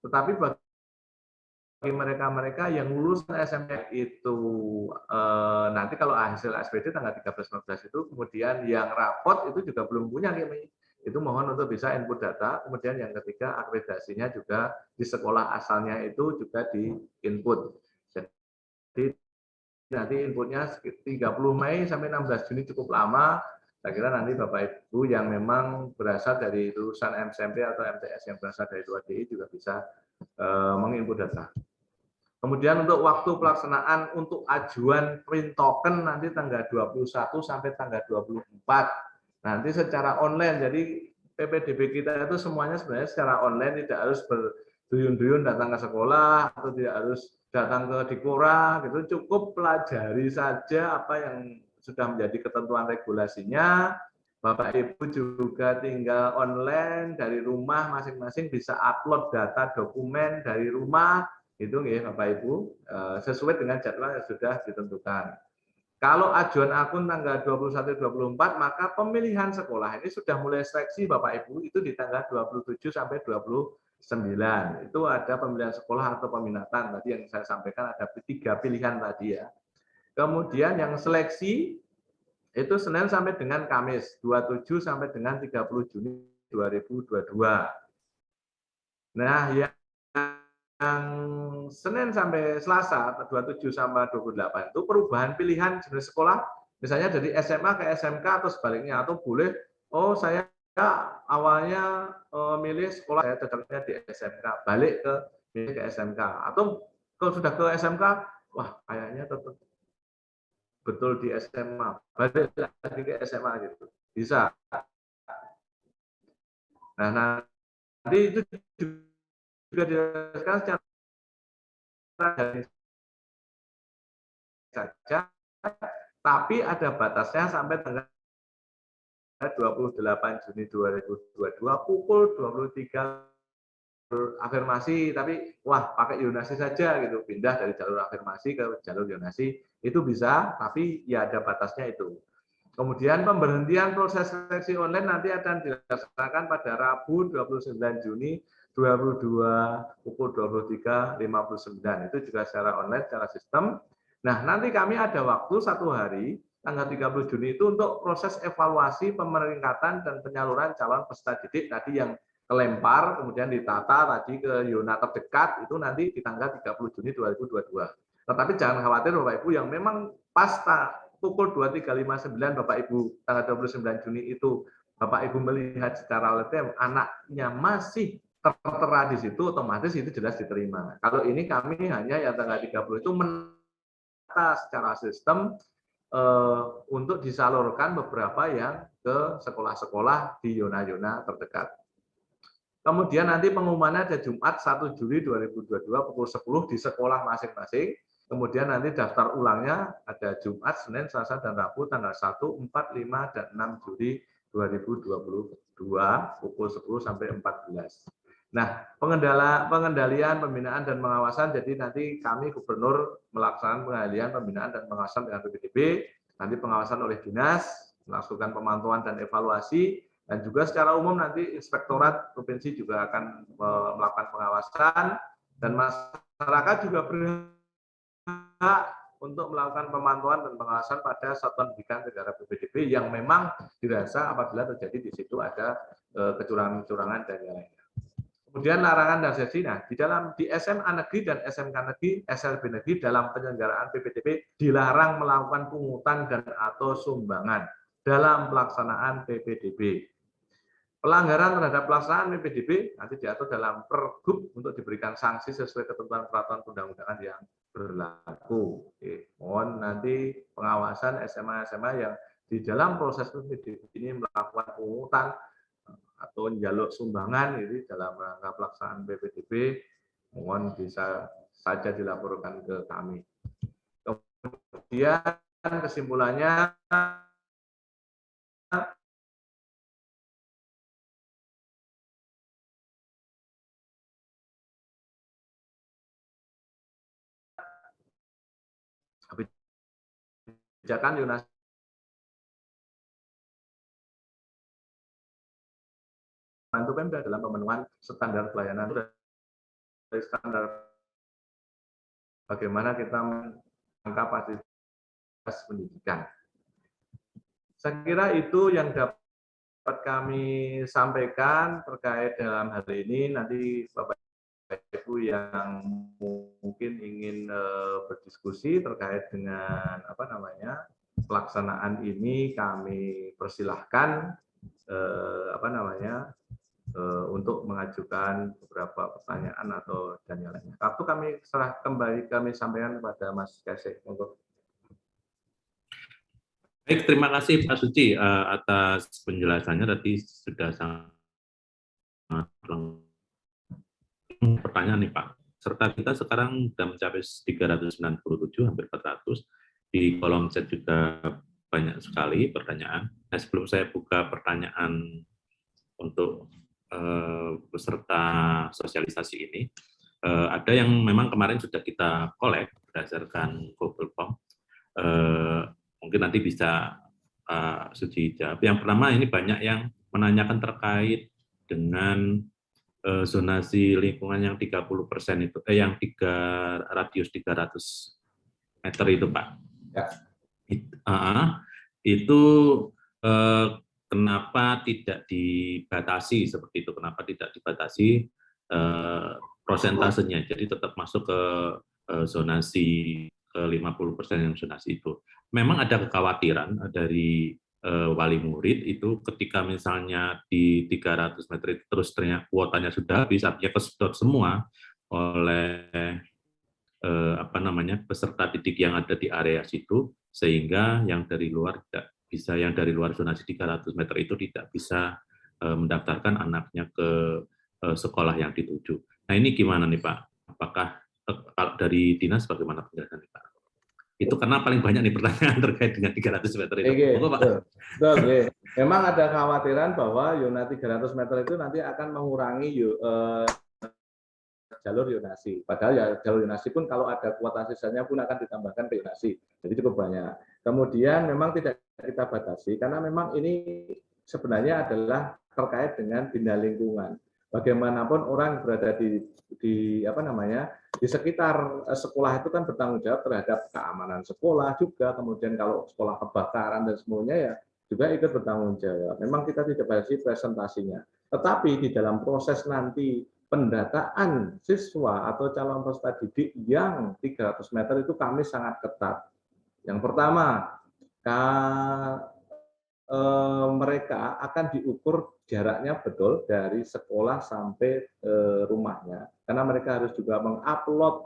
Tetapi bagi mereka-mereka yang lulusan SMP itu nanti kalau hasil ASPD tanggal 13-14 itu, kemudian yang raport itu juga belum punya kami. Itu mohon untuk bisa input data. Kemudian yang ketiga akreditasinya juga di sekolah asalnya itu juga di input. Jadi nanti inputnya 30 Mei sampai 16 Juni cukup lama. Saya kira nanti Bapak Ibu yang memang berasal dari lulusan SMP atau MTS yang berasal dari luar DIY juga bisa menginput data. Kemudian untuk waktu pelaksanaan untuk ajuan print token nanti tanggal 21 sampai tanggal 24. Nanti secara online, jadi PPDB kita itu semuanya sebenarnya secara online, tidak harus berduyun-duyun datang ke sekolah atau tidak harus datang ke Dikora, gitu. Cukup pelajari saja apa yang sudah menjadi ketentuan regulasinya. Bapak Ibu juga tinggal online dari rumah masing-masing bisa upload data dokumen dari rumah, itu ya Bapak Ibu, sesuai dengan jadwal yang sudah ditentukan. Kalau ajuan akun tanggal 21-24, maka pemilihan sekolah ini sudah mulai seleksi Bapak Ibu itu di tanggal 27 sampai 29. Itu ada pemilihan sekolah atau peminatan. Tadi yang saya sampaikan ada 3 pilihan tadi ya. Kemudian yang seleksi itu Senin sampai dengan Kamis, 27 sampai dengan 30 Juni 2022. Nah, yang Senin sampai Selasa 27 sampai 28 itu perubahan pilihan jenis sekolah, misalnya dari SMA ke SMK atau sebaliknya, atau boleh saya awalnya milih sekolah saya cocoknya di SMK, balik ke milih ke SMK, atau kalau sudah ke SMK, wah kayaknya tetap betul di SMA, balik lagi ke SMA gitu, bisa. Nah nanti itu juga dijelaskan secara saja, tapi ada batasnya sampai tanggal 28 Juni 2022 pukul 23 afirmasi, tapi wah pakai Yonasi saja gitu, pindah dari jalur afirmasi ke jalur Yonasi itu bisa, tapi ya ada batasnya itu. Kemudian pemberhentian proses seleksi online nanti akan dilaksanakan pada Rabu 29 Juni 2022 pukul 23.59. Itu juga secara online, secara sistem. Nah, nanti kami ada waktu 1 hari, tanggal 30 Juni itu untuk proses evaluasi pemeringkatan dan penyaluran calon peserta didik tadi yang kelempar, kemudian ditata tadi ke Yona terdekat, itu nanti di tanggal 30 Juni 2022. Tetapi jangan khawatir Bapak Ibu yang memang pas pukul 23.59 Bapak Ibu tanggal 29 Juni itu Bapak Ibu melihat secara real time anaknya masih tertera di situ, otomatis itu jelas diterima. Kalau ini kami hanya yang tanggal 30 itu menata secara sistem untuk disalurkan beberapa yang ke sekolah-sekolah di zona-zona terdekat. Kemudian nanti pengumumannya ada Jumat 1 Juli 2022 pukul 10 di sekolah masing-masing. Kemudian nanti daftar ulangnya ada Jumat, Senin, Selasa, dan Rabu tanggal 1, 4, 5, dan 6 Juli 2022 pukul 10 sampai 14. Nah, pengendalian, pembinaan, dan pengawasan, jadi nanti kami Gubernur melaksanakan pengendalian, pembinaan, dan pengawasan dengan PPDB, nanti pengawasan oleh dinas, melakukan pemantauan dan evaluasi, dan juga secara umum nanti Inspektorat Provinsi juga akan melakukan pengawasan, dan masyarakat juga berhak untuk melakukan pemantauan dan pengawasan pada satuan pendidikan negara PPDB yang memang dirasa apabila terjadi di situ ada kecurangan-kecurangan dan lain-lain. Kemudian larangan dan sanksi. Nah, di SMA negeri dan SMK negeri, SLB negeri dalam penyelenggaraan PPDB dilarang melakukan pungutan dan atau sumbangan dalam pelaksanaan PPDB. Pelanggaran terhadap pelaksanaan PPDB nanti diatur dalam Pergub untuk diberikan sanksi sesuai ketentuan peraturan perundang-undangan yang berlaku. Oke. Mohon nanti pengawasan SMA-SMA yang di dalam proses PPDB ini melakukan pungutan atau njaluk sumbangan ini dalam rangka pelaksanaan PPDB, mohon bisa saja dilaporkan ke kami. Kemudian kesimpulannya, kebijakan Yunasi bantu Pemda dalam pemenuhan standar pelayanan dari standar bagaimana kita mengkapasitas pendidikan. Saya kira itu yang dapat kami sampaikan terkait dalam hal ini. Nanti Bapak Ibu yang mungkin ingin berdiskusi terkait dengan pelaksanaan ini, kami persilahkan untuk mengajukan beberapa pertanyaan atau dan yang lainnya. Waktu kami kami sampaikan kepada Mas Kasih. Baik, terima kasih Pak Suci atas penjelasannya. Tadi sudah sangat lengkap. Pertanyaan nih Pak, serta kita sekarang sudah mencapai 397, hampir 400. Di kolom chat juga banyak sekali pertanyaan. Nah, sebelum saya buka pertanyaan untuk peserta sosialisasi ini, ada yang memang kemarin sudah kita kolek berdasarkan Google Form. Mungkin nanti bisa Suci jawab. Yang pertama, ini banyak yang menanyakan terkait dengan zonasi lingkungan yang 30% itu, yang radius 300 meter itu Pak. Ya. Itu kenapa tidak dibatasi seperti itu? Kenapa tidak dibatasi prosentasenya? Jadi tetap masuk ke zonasi ke 50% yang zonasi itu. Memang ada kekhawatiran dari wali murid itu ketika misalnya di 300 meter itu terus ternyata kuotanya sudah habis, artinya kesedot semua oleh peserta didik yang ada di area situ, sehingga yang dari luar tidak bisa, yang dari luar zonasi 300 meter itu tidak bisa mendaftarkan anaknya ke sekolah yang dituju. Nah, ini gimana nih Pak? Apakah dari dinas bagaimana penjelasan Pak? Itu karena paling banyak nih pertanyaan terkait dengan 300 meter itu. Betul. Memang ada kekhawatiran bahwa zona 300 meter itu nanti akan mengurangi jalur yonasi. Padahal ya jalur yonasi pun kalau ada kuota sisanya pun akan ditambahkan ke yonasi. Jadi cukup banyak. Kemudian memang tidak kita batasi karena memang ini sebenarnya adalah terkait dengan bina lingkungan. Bagaimanapun orang berada di sekitar sekolah itu kan bertanggung jawab terhadap keamanan sekolah juga. Kemudian kalau sekolah kebakaran dan semuanya ya juga ikut bertanggung jawab. Memang kita tidak batasi presentasinya. Tetapi di dalam proses nanti pendataan siswa atau calon peserta didik yang 300 meter itu kami sangat ketat. Yang pertama, mereka akan diukur jaraknya betul dari sekolah sampai rumahnya. Karena mereka harus juga mengupload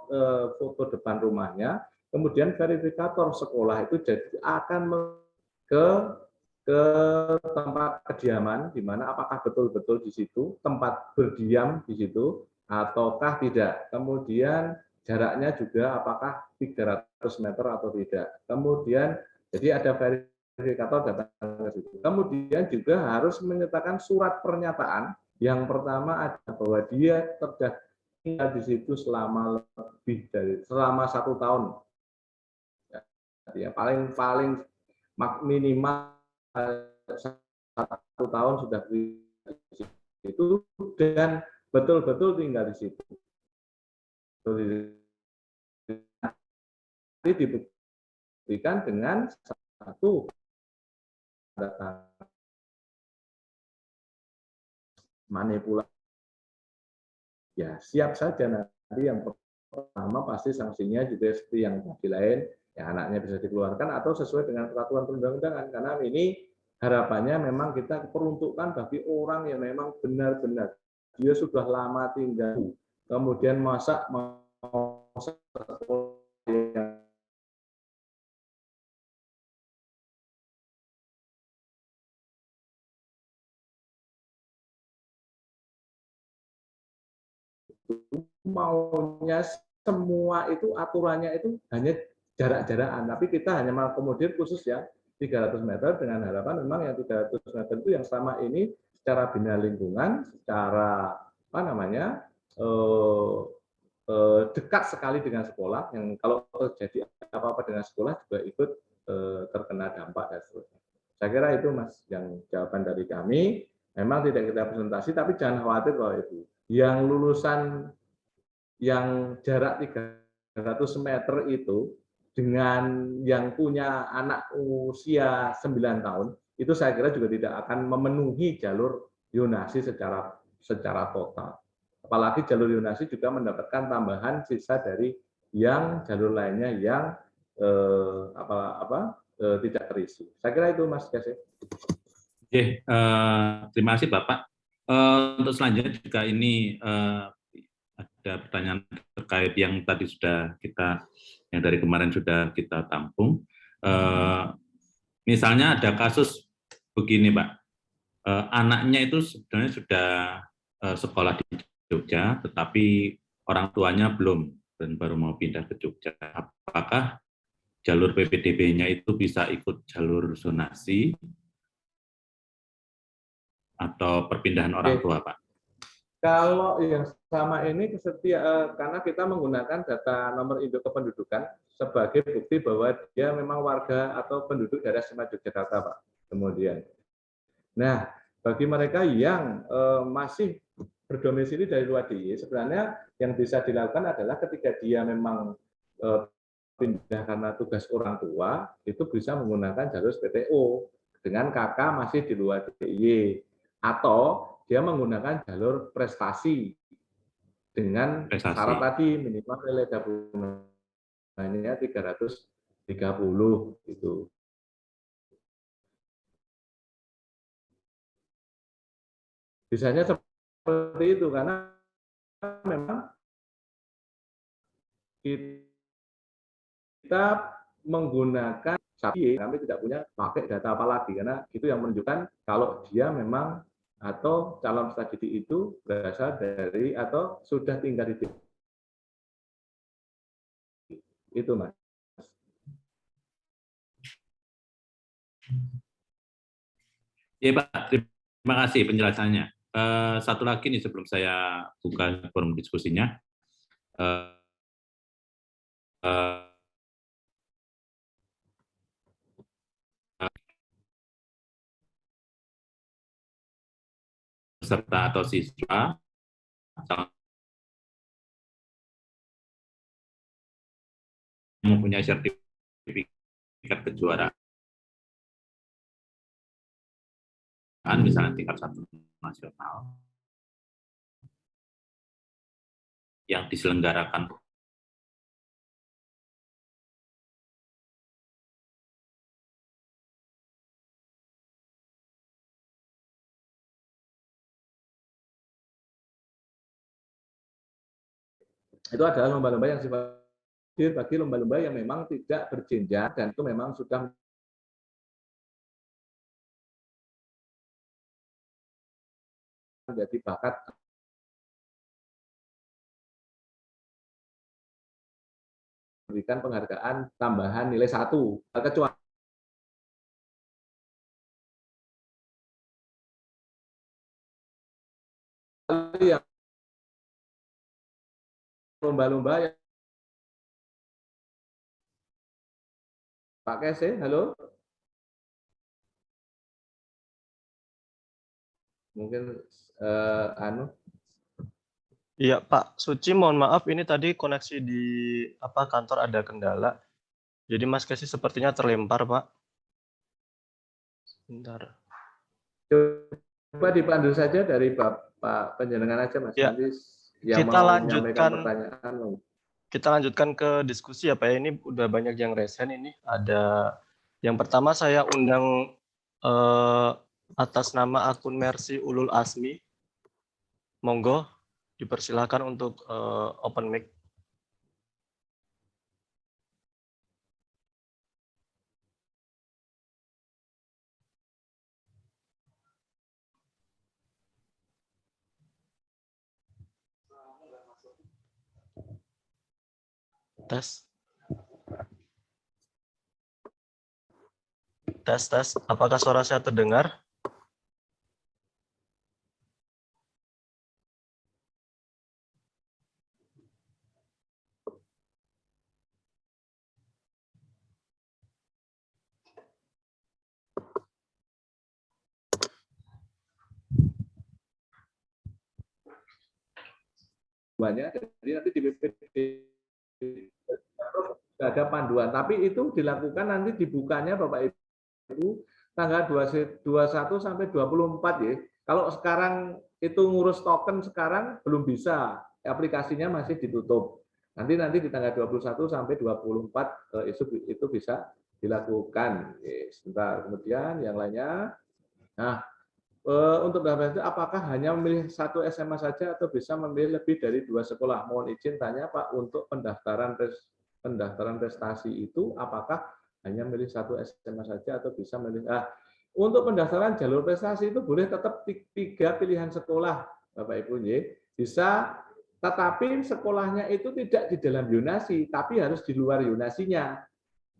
foto depan rumahnya. Kemudian verifikator sekolah itu akan ke tempat kediaman, di mana apakah betul-betul di situ, tempat berdiam di situ, ataukah tidak. Kemudian jaraknya juga apakah 300 meter atau tidak. Kemudian, jadi ada verifikator datang ke situ. Kemudian juga harus menyertakan surat pernyataan. Yang pertama adalah bahwa dia tinggal di situ selama 1 tahun. Ya, paling minimal 1 tahun sudah di situ dan betul-betul tinggal di situ. Ini dibuktikan dengan satu manipulasi ya siap saja nanti yang pertama pasti sanksinya juga seperti yang tadi lain, ya anaknya bisa dikeluarkan atau sesuai dengan peraturan perundang-undangan, karena ini harapannya memang kita peruntukkan bagi orang yang memang benar-benar dia sudah lama tinggal, kemudian masa mau maunya semua itu aturannya itu hanya jarak-jarakan, tapi kita hanya mengakomodir khusus ya 300 meter dengan harapan memang yang 300 meter itu yang selama ini secara bina lingkungan, secara apa namanya dekat sekali dengan sekolah, yang kalau terjadi apa-apa dengan sekolah juga ikut terkena dampak dan seterusnya. Saya kira itu Mas yang jawaban dari kami. Memang tidak kita presentasi, tapi jangan khawatir Bapak Ibu. Yang lulusan yang jarak 300 meter itu dengan yang punya anak usia 9 tahun, itu saya kira juga tidak akan memenuhi jalur zonasi secara total. Apalagi jalur zonasi juga mendapatkan tambahan sisa dari yang jalur lainnya yang tidak terisi. Saya kira itu Mas Kasih. Oke, terima kasih Bapak. Untuk selanjutnya juga ini ada pertanyaan terkait yang tadi sudah yang dari kemarin sudah kita tampung. Misalnya ada kasus begini, Pak. Anaknya itu sebenarnya sudah sekolah di Jogja, tetapi orang tuanya belum dan baru mau pindah ke Jogja. Apakah jalur PPDB-nya itu bisa ikut jalur zonasi atau perpindahan orang tua, Pak? Kalau yang sama ini karena kita menggunakan data nomor induk kependudukan sebagai bukti bahwa dia memang warga atau penduduk daerah istimewa Yogyakarta, Pak. Kemudian, nah bagi mereka yang masih berdomisili dari luar DIY, sebenarnya yang bisa dilakukan adalah ketika dia memang pindah karena tugas orang tua, itu bisa menggunakan jalur PTO dengan kakak masih di luar DIY, atau dia menggunakan jalur prestasi dengan syarat tadi minimal nilai gabungannya 330 gitu. Biasanya seperti itu karena memang kita menggunakan SAPI, kami tidak punya pakai data apa lagi karena itu yang menunjukkan kalau dia memang atau calon peserta didik itu berasal dari atau sudah tinggal di itu, Mas. Ya Pak, terima kasih penjelasannya. Satu lagi nih sebelum saya buka forum diskusinya. Peserta atau siswa mempunyai sertifikat kejuaraan, misalnya tingkat 1 nasional, yang diselenggarakan itu adalah lomba-lomba yang sifatnya bagi lomba-lomba yang memang tidak berjenjang dan itu memang sudah menjadi bakat memberikan penghargaan tambahan nilai 1, kecuali yang lomba-lomba yang Pak Kese, halo? Mungkin Iya Pak Suci, mohon maaf ini tadi koneksi di kantor ada kendala. Jadi Mas Kesi sepertinya terlempar, Pak. Sebentar. Coba dipandu saja dari Bapak penjenengan aja Mas. Ya. Nanti yang Kita mau menyampaikan lanjutkan pertanyaan. Kita lanjutkan ke diskusi ya Pak ya. Ini udah banyak yang resen ini. Ada yang pertama saya undang atas nama akun Mercy Ulul Asmi. Monggo dipersilakan untuk open mic. Tes. Tes. Apakah suara saya terdengar? Jadi nanti di PPD ada panduan, tapi itu dilakukan nanti dibukanya Bapak Ibu tanggal 21 sampai 24 ya. Kalau sekarang itu ngurus token sekarang belum bisa, aplikasinya masih ditutup. Nanti di tanggal 21 sampai 24 itu bisa dilakukan. Sebentar, kemudian yang lainnya. Nah, untuk daftar itu apakah hanya memilih satu SMA saja atau bisa memilih lebih dari 2 sekolah? Mohon izin tanya Pak, untuk pendaftaran prestasi itu apakah hanya memilih satu SMA saja atau bisa memilih? Untuk pendaftaran jalur prestasi itu boleh tetap 3 pilihan sekolah, Bapak Ibu. Bisa, tetapi sekolahnya itu tidak di dalam yonasi, tapi harus di luar yonasinya.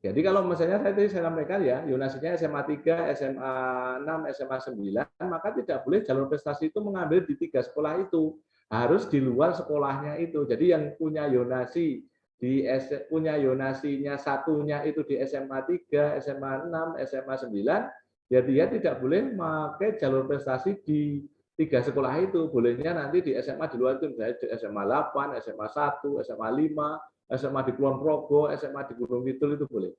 Jadi kalau misalnya tadi saya sampaikan ya, yonasinya SMA 3, SMA 6, SMA 9, maka tidak boleh jalur prestasi itu mengambil di 3 sekolah itu. Harus di luar sekolahnya itu. Jadi yang punya yonasi punya yonasinya satunya itu di SMA 3, SMA 6, SMA 9, ya dia tidak boleh pakai jalur prestasi di 3 sekolah itu. Bolehnya nanti di SMA di luar itu, misalnya di SMA 8, SMA 1, SMA 5, SMA di Kulon Progo, SMA di Gunung Kidul itu boleh.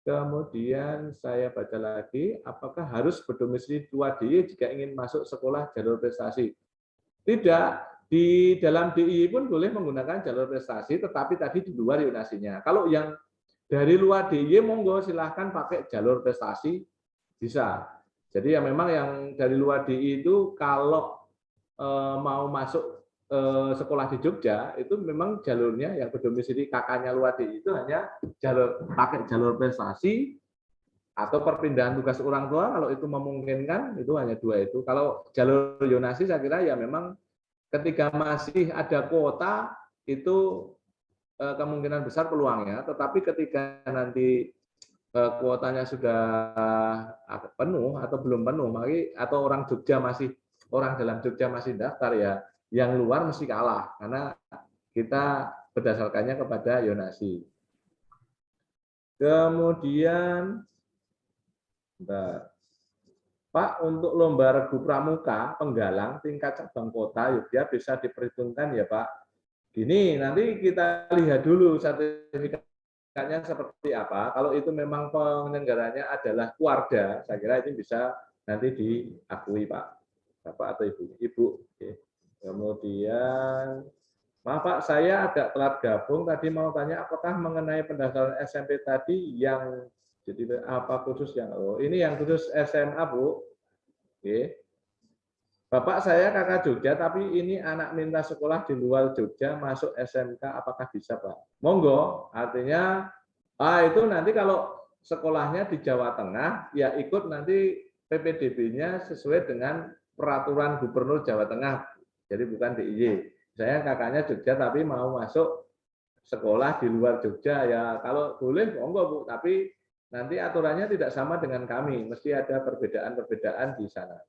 Kemudian saya baca lagi, apakah harus berdomisili 2DIY jika ingin masuk sekolah jalur prestasi? Tidak, di dalam DIY pun boleh menggunakan jalur prestasi, tetapi tadi di luar yonasinya. Kalau yang dari luar DIY, monggo silahkan pakai jalur prestasi, bisa. Jadi ya memang yang dari luar DIY itu kalau mau masuk sekolah di Jogja itu memang jalurnya yang berdomisili kakaknya luar DIY itu hanya pakai jalur prestasi atau perpindahan tugas orang tua, kalau itu memungkinkan itu hanya 2 itu. Kalau jalur yonasi saya kira ya memang ketika masih ada kuota itu kemungkinan besar peluangnya, tetapi ketika nanti kuotanya sudah penuh atau belum penuh, atau orang dalam Jogja masih daftar, ya yang luar mesti kalah karena kita berdasarkannya kepada yonasi. Kemudian Pak, untuk lomba regu pramuka penggalang tingkat cabang kota Yogyakarta bisa diperhitungkan ya Pak. Gini, nanti kita lihat dulu sertifikatnya seperti apa. Kalau itu memang penyelenggaranya adalah keluarga, saya kira ini bisa nanti diakui Pak, Bapak atau Ibu. Oke. Kemudian, maaf Pak, saya agak telat gabung. Tadi mau tanya apakah mengenai pendaftaran SMP tadi yang jadi apa khusus yang ini yang khusus SMA Bu. Oke. Bapak saya kakak Jogja, tapi ini anak minta sekolah di luar Jogja masuk SMK, apakah bisa Pak? Monggo, artinya itu nanti kalau sekolahnya di Jawa Tengah, ya ikut nanti PPDB-nya sesuai dengan peraturan Gubernur Jawa Tengah, jadi bukan DIY. Saya kakaknya Jogja tapi mau masuk sekolah di luar Jogja, ya kalau boleh monggo Bu, tapi nanti aturannya tidak sama dengan kami, mesti ada perbedaan-perbedaan di sana.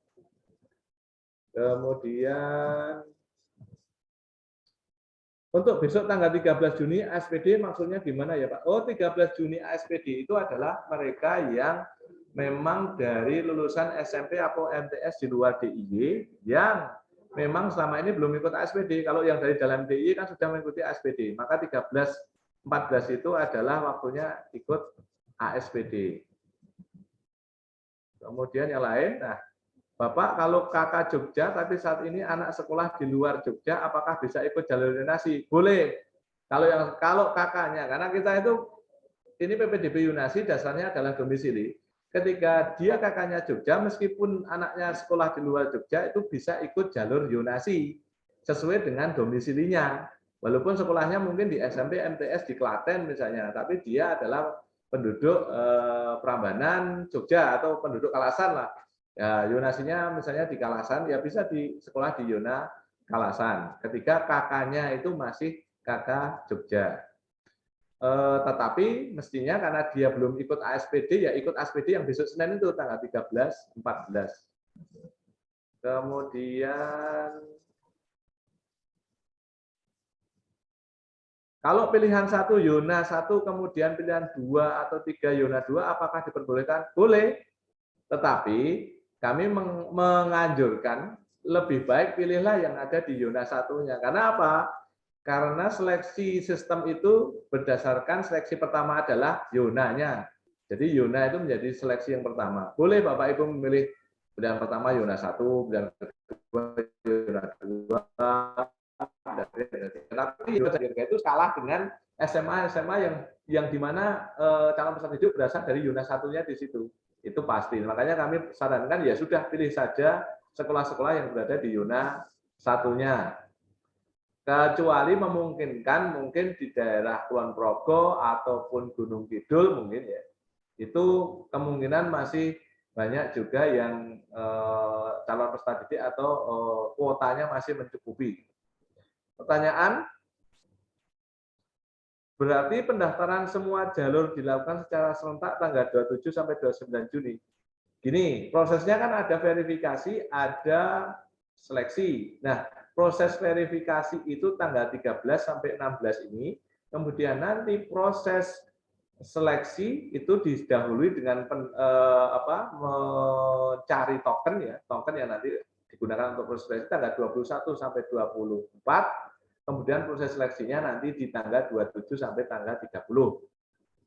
Kemudian untuk besok tanggal 13 Juni ASPD maksudnya gimana ya Pak? Oh, 13 Juni ASPD itu adalah mereka yang memang dari lulusan SMP atau MTS di luar DIY yang memang selama ini belum ikut ASPD. Kalau yang dari dalam DIY kan sudah mengikuti ASPD, maka 13-14 itu adalah waktunya ikut ASPD. Kemudian yang lain, nah Bapak kalau kakak Jogja, tapi saat ini anak sekolah di luar Jogja, apakah bisa ikut jalur yonasi? Boleh. Kalau kakaknya, karena kita itu ini PPDB Yunasi dasarnya adalah domisili. Ketika dia kakaknya Jogja, meskipun anaknya sekolah di luar Jogja, itu bisa ikut jalur yonasi sesuai dengan domisilinya. Walaupun sekolahnya mungkin di SMP MTS di Klaten misalnya, tapi dia adalah penduduk Prambanan Jogja atau penduduk Kalasan lah. Ya, yonasinya misalnya di Kalasan, ya bisa di sekolah di Yona Kalasan. Ketika kakaknya itu masih kakak Jogja. Tetapi mestinya karena dia belum ikut ASPD, ya ikut ASPD yang besok Senin itu tanggal 13, 14. Kemudian kalau pilihan 1 Yona 1, kemudian pilihan 2 atau 3 Yona 2, apakah diperbolehkan? Boleh. Tetapi kami menganjurkan lebih baik pilihlah yang ada di Yona 1-nya. Karena apa? Karena seleksi sistem itu berdasarkan seleksi pertama adalah Yonanya. Jadi Yona itu menjadi seleksi yang pertama. Boleh Bapak Ibu memilih pilihan pertama Yona 1, pilihan kedua Yona 2. Tapi itu kalah dengan SMA yang di mana calon peserta didik berasal dari Yona 1-nya di situ. Itu pasti. Makanya kami sarankan ya sudah pilih saja sekolah-sekolah yang berada di Yona 1-nya. Kecuali memungkinkan mungkin di daerah Kulon Progo ataupun Gunung Kidul mungkin ya. Itu kemungkinan masih banyak juga yang calon peserta didik atau kuotanya masih mencukupi. Pertanyaan? Berarti pendaftaran semua jalur dilakukan secara serentak tanggal 27 sampai 29 Juni. Gini, prosesnya kan ada verifikasi, ada seleksi. Nah, proses verifikasi itu tanggal 13 sampai 16 ini, kemudian nanti proses seleksi itu didahului dengan mencari token ya, token yang nanti digunakan untuk proses seleksi tanggal 21 sampai 24. Kemudian proses seleksinya nanti di tanggal 27 sampai tanggal 30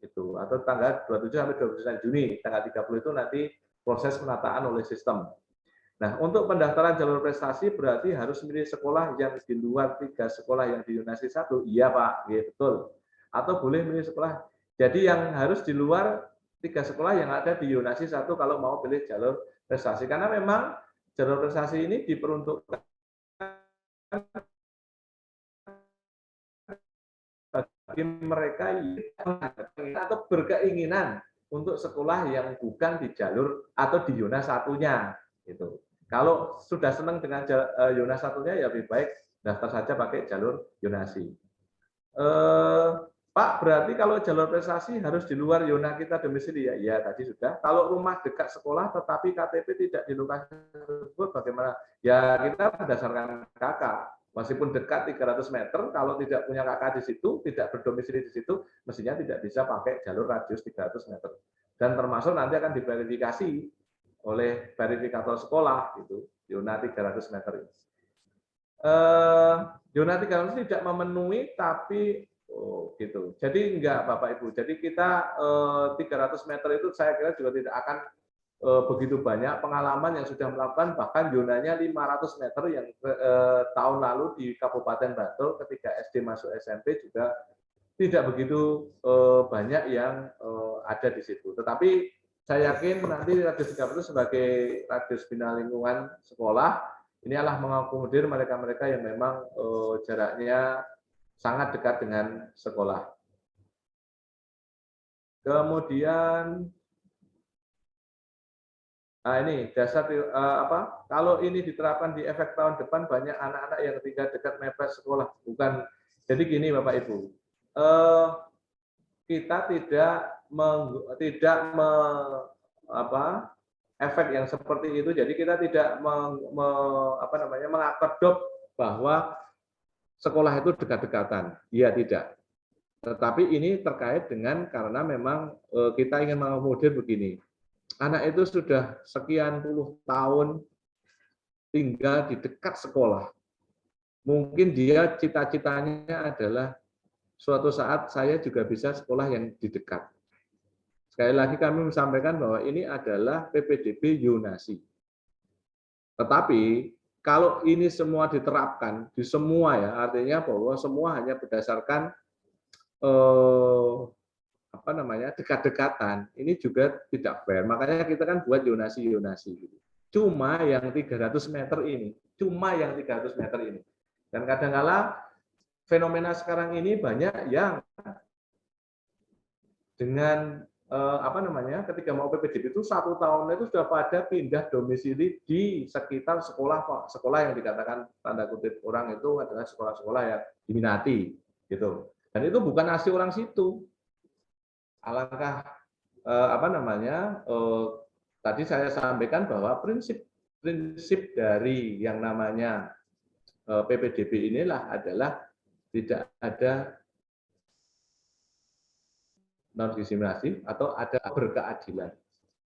itu, atau tanggal 27 sampai 29 Juni. Tanggal 30 itu nanti proses penataan oleh sistem. Nah, untuk pendaftaran jalur prestasi berarti harus memilih sekolah yang di luar 3 sekolah yang di Yonasi 1. Iya, Pak. Iya, betul. Atau boleh memilih sekolah. Jadi yang harus di luar 3 sekolah yang ada di Yonasi 1 kalau mau pilih jalur prestasi. Karena memang jalur prestasi ini diperuntukkan bagi mereka atau berkeinginan untuk sekolah yang bukan di jalur atau di Yona 1-nya gitu. Kalau sudah senang dengan Yona 1-nya ya lebih baik daftar saja pakai jalur Yonasi. Pak, berarti kalau jalur prestasi harus di luar Yona kita domisili ya? Iya, tadi sudah. Kalau rumah dekat sekolah tetapi KTP tidak di lokasi tersebut bagaimana? Ya kita berdasarkan kakak. Meskipun dekat 300 meter, kalau tidak punya kakak di situ, tidak berdomisili di situ, mestinya tidak bisa pakai jalur radius 300 meter. Dan termasuk nanti akan diverifikasi oleh verifikator sekolah, gitu, Yona 300 meter ini. Yona 300 tidak memenuhi, tapi gitu. Jadi enggak Bapak Ibu. Jadi kita 300 meter itu saya kira juga tidak akan begitu banyak pengalaman yang sudah melakukan, bahkan Yonanya 500 meter yang tahun lalu di Kabupaten Bantul ketika SD masuk SMP juga tidak begitu banyak yang ada di situ. Tetapi saya yakin nanti radius 3 itu sebagai radius bina lingkungan sekolah ini adalah mengakomodir mereka-mereka yang memang jaraknya sangat dekat dengan sekolah. Kemudian nah ini dasar kalau ini diterapkan di efek tahun depan banyak anak-anak yang tinggal dekat mepet sekolah. Bukan. Jadi gini Bapak Ibu, kita efek yang seperti itu. Jadi kita tidak mengakodok bahwa sekolah itu dekat-dekatan. Iya tidak. Tetapi ini terkait dengan karena memang kita ingin mengakomodir begini. Anak itu sudah sekian puluh tahun tinggal di dekat sekolah. Mungkin dia cita-citanya adalah suatu saat saya juga bisa sekolah yang di dekat. Sekali lagi kami menyampaikan bahwa ini adalah PPDB Yonasi. Tetapi kalau ini semua diterapkan di semua ya, artinya bahwa semua hanya berdasarkan apa namanya dekat-dekatan, ini juga tidak fair. Makanya kita kan buat zonasi-zonasi. Cuma yang 300 meter ini, Dan kadang-kala fenomena sekarang ini banyak yang dengan apa namanya ketika mau PPDB itu 1 tahun itu sudah pada pindah domisili di sekitar sekolah yang dikatakan tanda kutip orang itu adalah sekolah-sekolah yang diminati gitu, dan itu bukan asli orang situ. Alangkah apa namanya tadi saya sampaikan bahwa prinsip dari yang namanya PPDB inilah adalah tidak ada non-diskriminasi atau ada berkeadilan.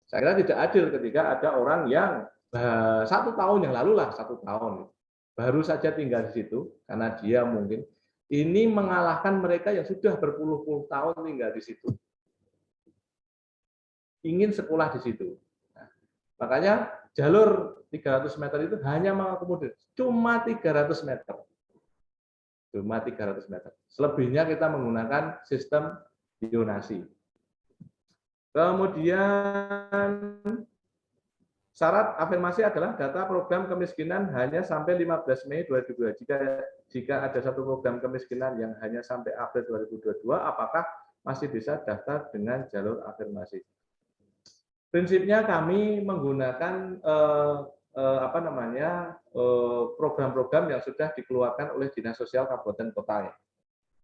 Saya kira tidak adil ketika ada orang yang 1 tahun yang lalu lah, 1 tahun baru saja tinggal di situ karena dia mungkin ini mengalahkan mereka yang sudah berpuluh-puluh tahun tinggal di situ, ingin sekolah di situ. Nah, makanya jalur 300 meter itu hanya mengakomodir cuma 300 meter. Cuma 300 meter. Selebihnya kita menggunakan sistem zonasi. Kemudian syarat afirmasi adalah data program kemiskinan hanya sampai 15 Mei 2022. Jika ada satu program kemiskinan yang hanya sampai April 2022, apakah masih bisa daftar dengan jalur afirmasi? Prinsipnya kami menggunakan apa namanya program-program yang sudah dikeluarkan oleh Dinas Sosial Kabupaten Kota.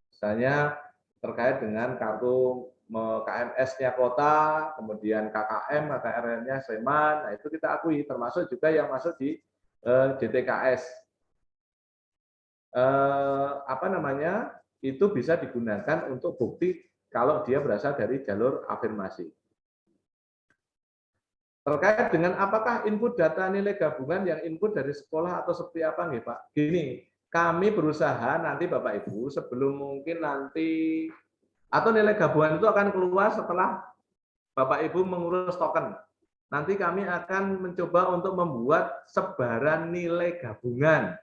Misalnya terkait dengan kartu KMS-nya kota, kemudian KKM, KKRN-nya Sleman, nah itu kita akui, termasuk juga yang masuk di DTKS. Apa namanya, itu bisa digunakan untuk bukti kalau dia berasal dari jalur afirmasi. Terkait dengan apakah input data nilai gabungan yang input dari sekolah atau seperti apa, nggih Pak? Gini, kami berusaha nanti Bapak Ibu sebelum mungkin nanti atau nilai gabungan itu akan keluar setelah Bapak Ibu mengurus token. Nanti kami akan mencoba untuk membuat sebaran nilai gabungan.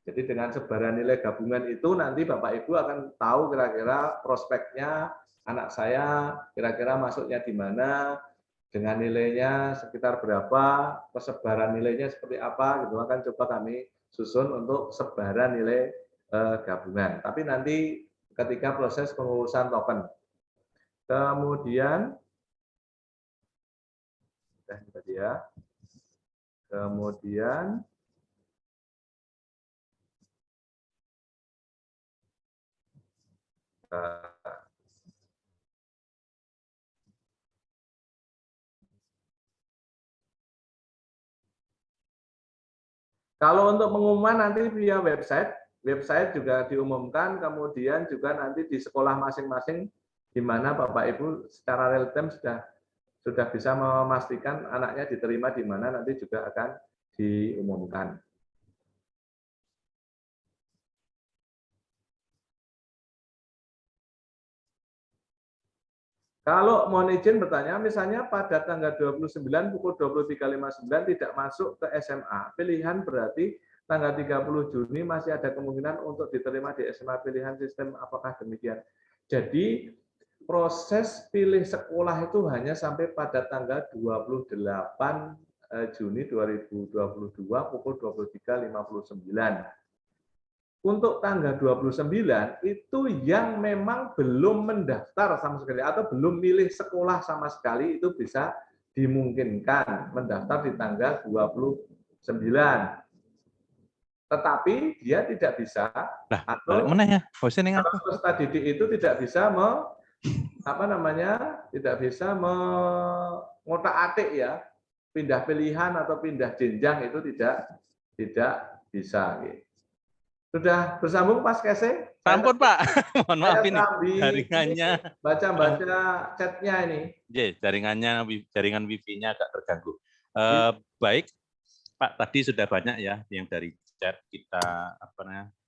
Jadi dengan sebaran nilai gabungan itu nanti Bapak Ibu akan tahu kira-kira prospeknya anak saya kira-kira masuknya di mana, dengan nilainya sekitar berapa, persebaran nilainya seperti apa, gitu akan coba kami susun untuk sebaran nilai gabungan. Tapi nanti ketika proses pengurusan token. Kemudian tadi ya. Kemudian kalau untuk pengumuman nanti via website juga diumumkan, kemudian juga nanti di sekolah masing-masing di mana Bapak Ibu secara real time sudah bisa memastikan anaknya diterima di mana nanti juga akan diumumkan. Kalau mohon izin bertanya, misalnya pada tanggal 29 pukul 23.59 tidak masuk ke SMA, pilihan berarti tanggal 30 Juni masih ada kemungkinan untuk diterima di SMA pilihan sistem, apakah demikian? Jadi proses pilih sekolah itu hanya sampai pada tanggal 28 Juni 2022 pukul 23.59. Untuk tanggal 29 itu yang memang belum mendaftar sama sekali atau belum milih sekolah sama sekali itu bisa dimungkinkan mendaftar di tanggal 29. Tetapi dia tidak bisa atau peserta didik itu tidak bisa mengotak-atik ya, pindah pilihan atau pindah jenjang itu tidak bisa. Sudah bersambung Pak Kese? Sampun Pak, mohon maaf ini jaringannya. Baca chatnya ini. Jaringan wifi-nya agak terganggu. Baik, Pak tadi sudah banyak ya yang dari chat kita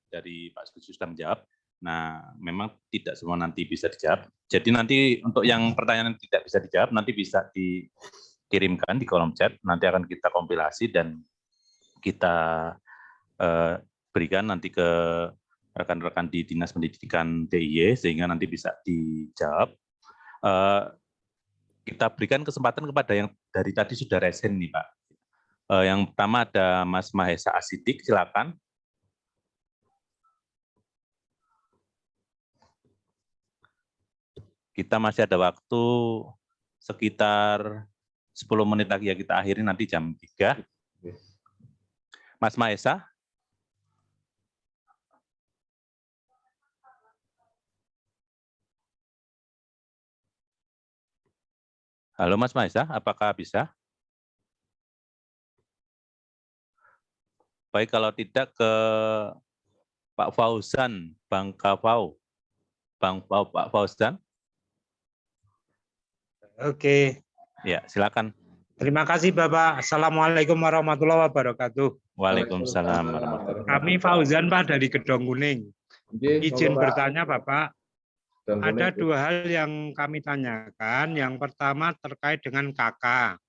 dari Pak Suju sudah menjawab. Nah, memang tidak semua nanti bisa dijawab. Jadi nanti untuk yang pertanyaan yang tidak bisa dijawab nanti bisa dikirimkan di kolom chat. Nanti akan kita kompilasi dan kita berikan nanti ke rekan-rekan di Dinas Pendidikan DIY sehingga nanti bisa dijawab. Kita berikan kesempatan kepada yang dari tadi sudah resen nih Pak. Yang pertama ada Mas Mahesa Asidik, silakan. Kita masih ada waktu sekitar 10 menit lagi ya, kita akhiri nanti jam 3. Mas Mahesa. Halo Mas Mahesa, apakah bisa? Baik, kalau tidak ke Pak Fauzan, Bang Kafau. Pak Fauzan. Oke. Ya, silakan. Terima kasih Bapak. Assalamualaikum warahmatullahi wabarakatuh. Waalaikumsalam warahmatullahi wabarakatuh. Kami Fauzan Pak dari Gedong Kuning. Izin bertanya Bapak, ada 2 hal yang kami tanyakan. Yang pertama terkait dengan KK.